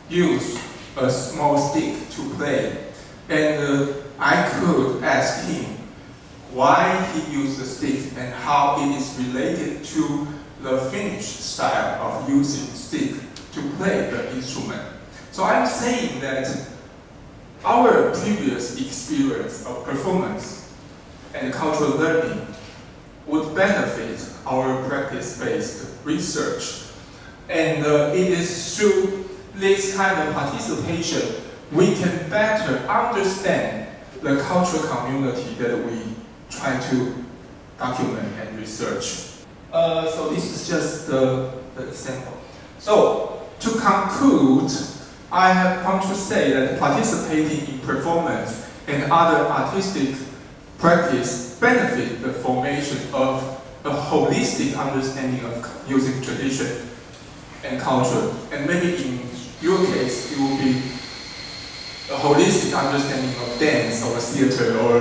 used a small stick to play, and I could ask him why he used the stick and how it is related to the Finnish style of using stick to play the instrument. So I'm saying that our previous experience of performance and cultural learning would benefit our practice-based research. And it is through this kind of participation we can better understand the cultural community that we try to document and research. So this is just the example. So to conclude, I want to say that participating in performance and other artistic practice benefit the formation of a holistic understanding of music tradition and culture. And maybe in your case, it will be a holistic understanding of dance or theater or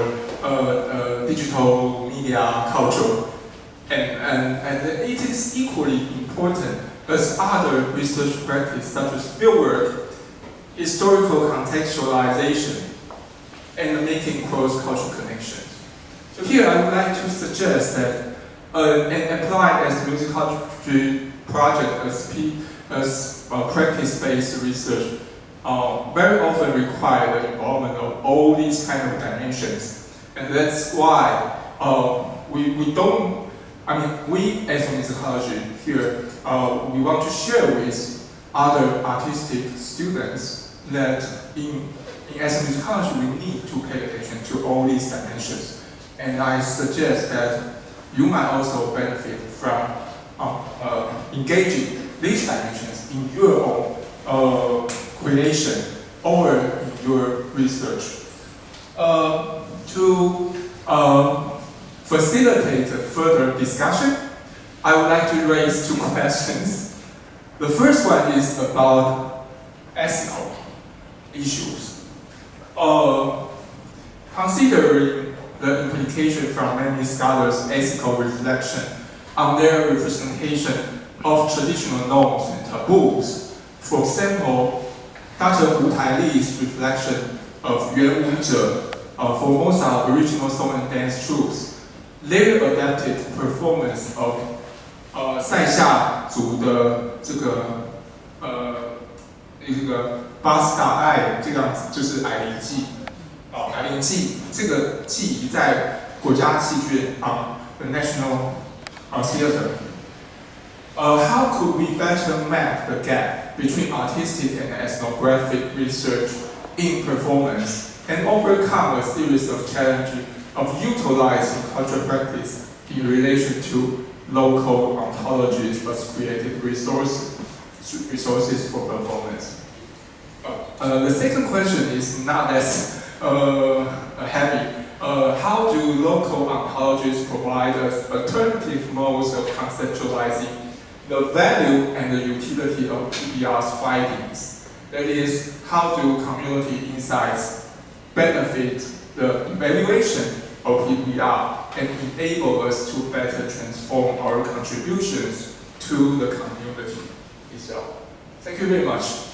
digital media culture. And it is equally important as other research practice such as fieldwork, historical contextualization, and making cross-cultural connections. So here I would like to suggest that and apply as musicology project as practice-based research very often require the involvement of all these kind of dimensions. And that's why we as musicology here, we want to share with other artistic students that as musicology we need to pay attention to all these dimensions. And I suggest that you might also benefit from engaging these dimensions in your own creation or in your research. To facilitate further discussion, I would like to raise two questions. The first one is about ethical issues. Considering the implication from many scholars' ethical reflection on their representation of traditional norms and taboos. For example, Dr. Hu Taili's reflection of Yuan Wuzhe, Formosa original song and dance troops, their adapted performance of 塞夏族的这个巴斯达爱这样子，就是矮灵记。矮灵记这个记忆在国家戏剧院the National Theatre. How could we better map the gap between artistic and ethnographic research in performance and overcome a series of challenges of utilizing cultural practice in relation to local ontologies as creative resources for performance? The second question is not as heavy. How do local ontologies provide us alternative modes of conceptualizing the value and the utility of PBR's findings? That is, how do community insights benefit the evaluation of PBR and enable us to better transform our contributions to the community itself? Thank you very much.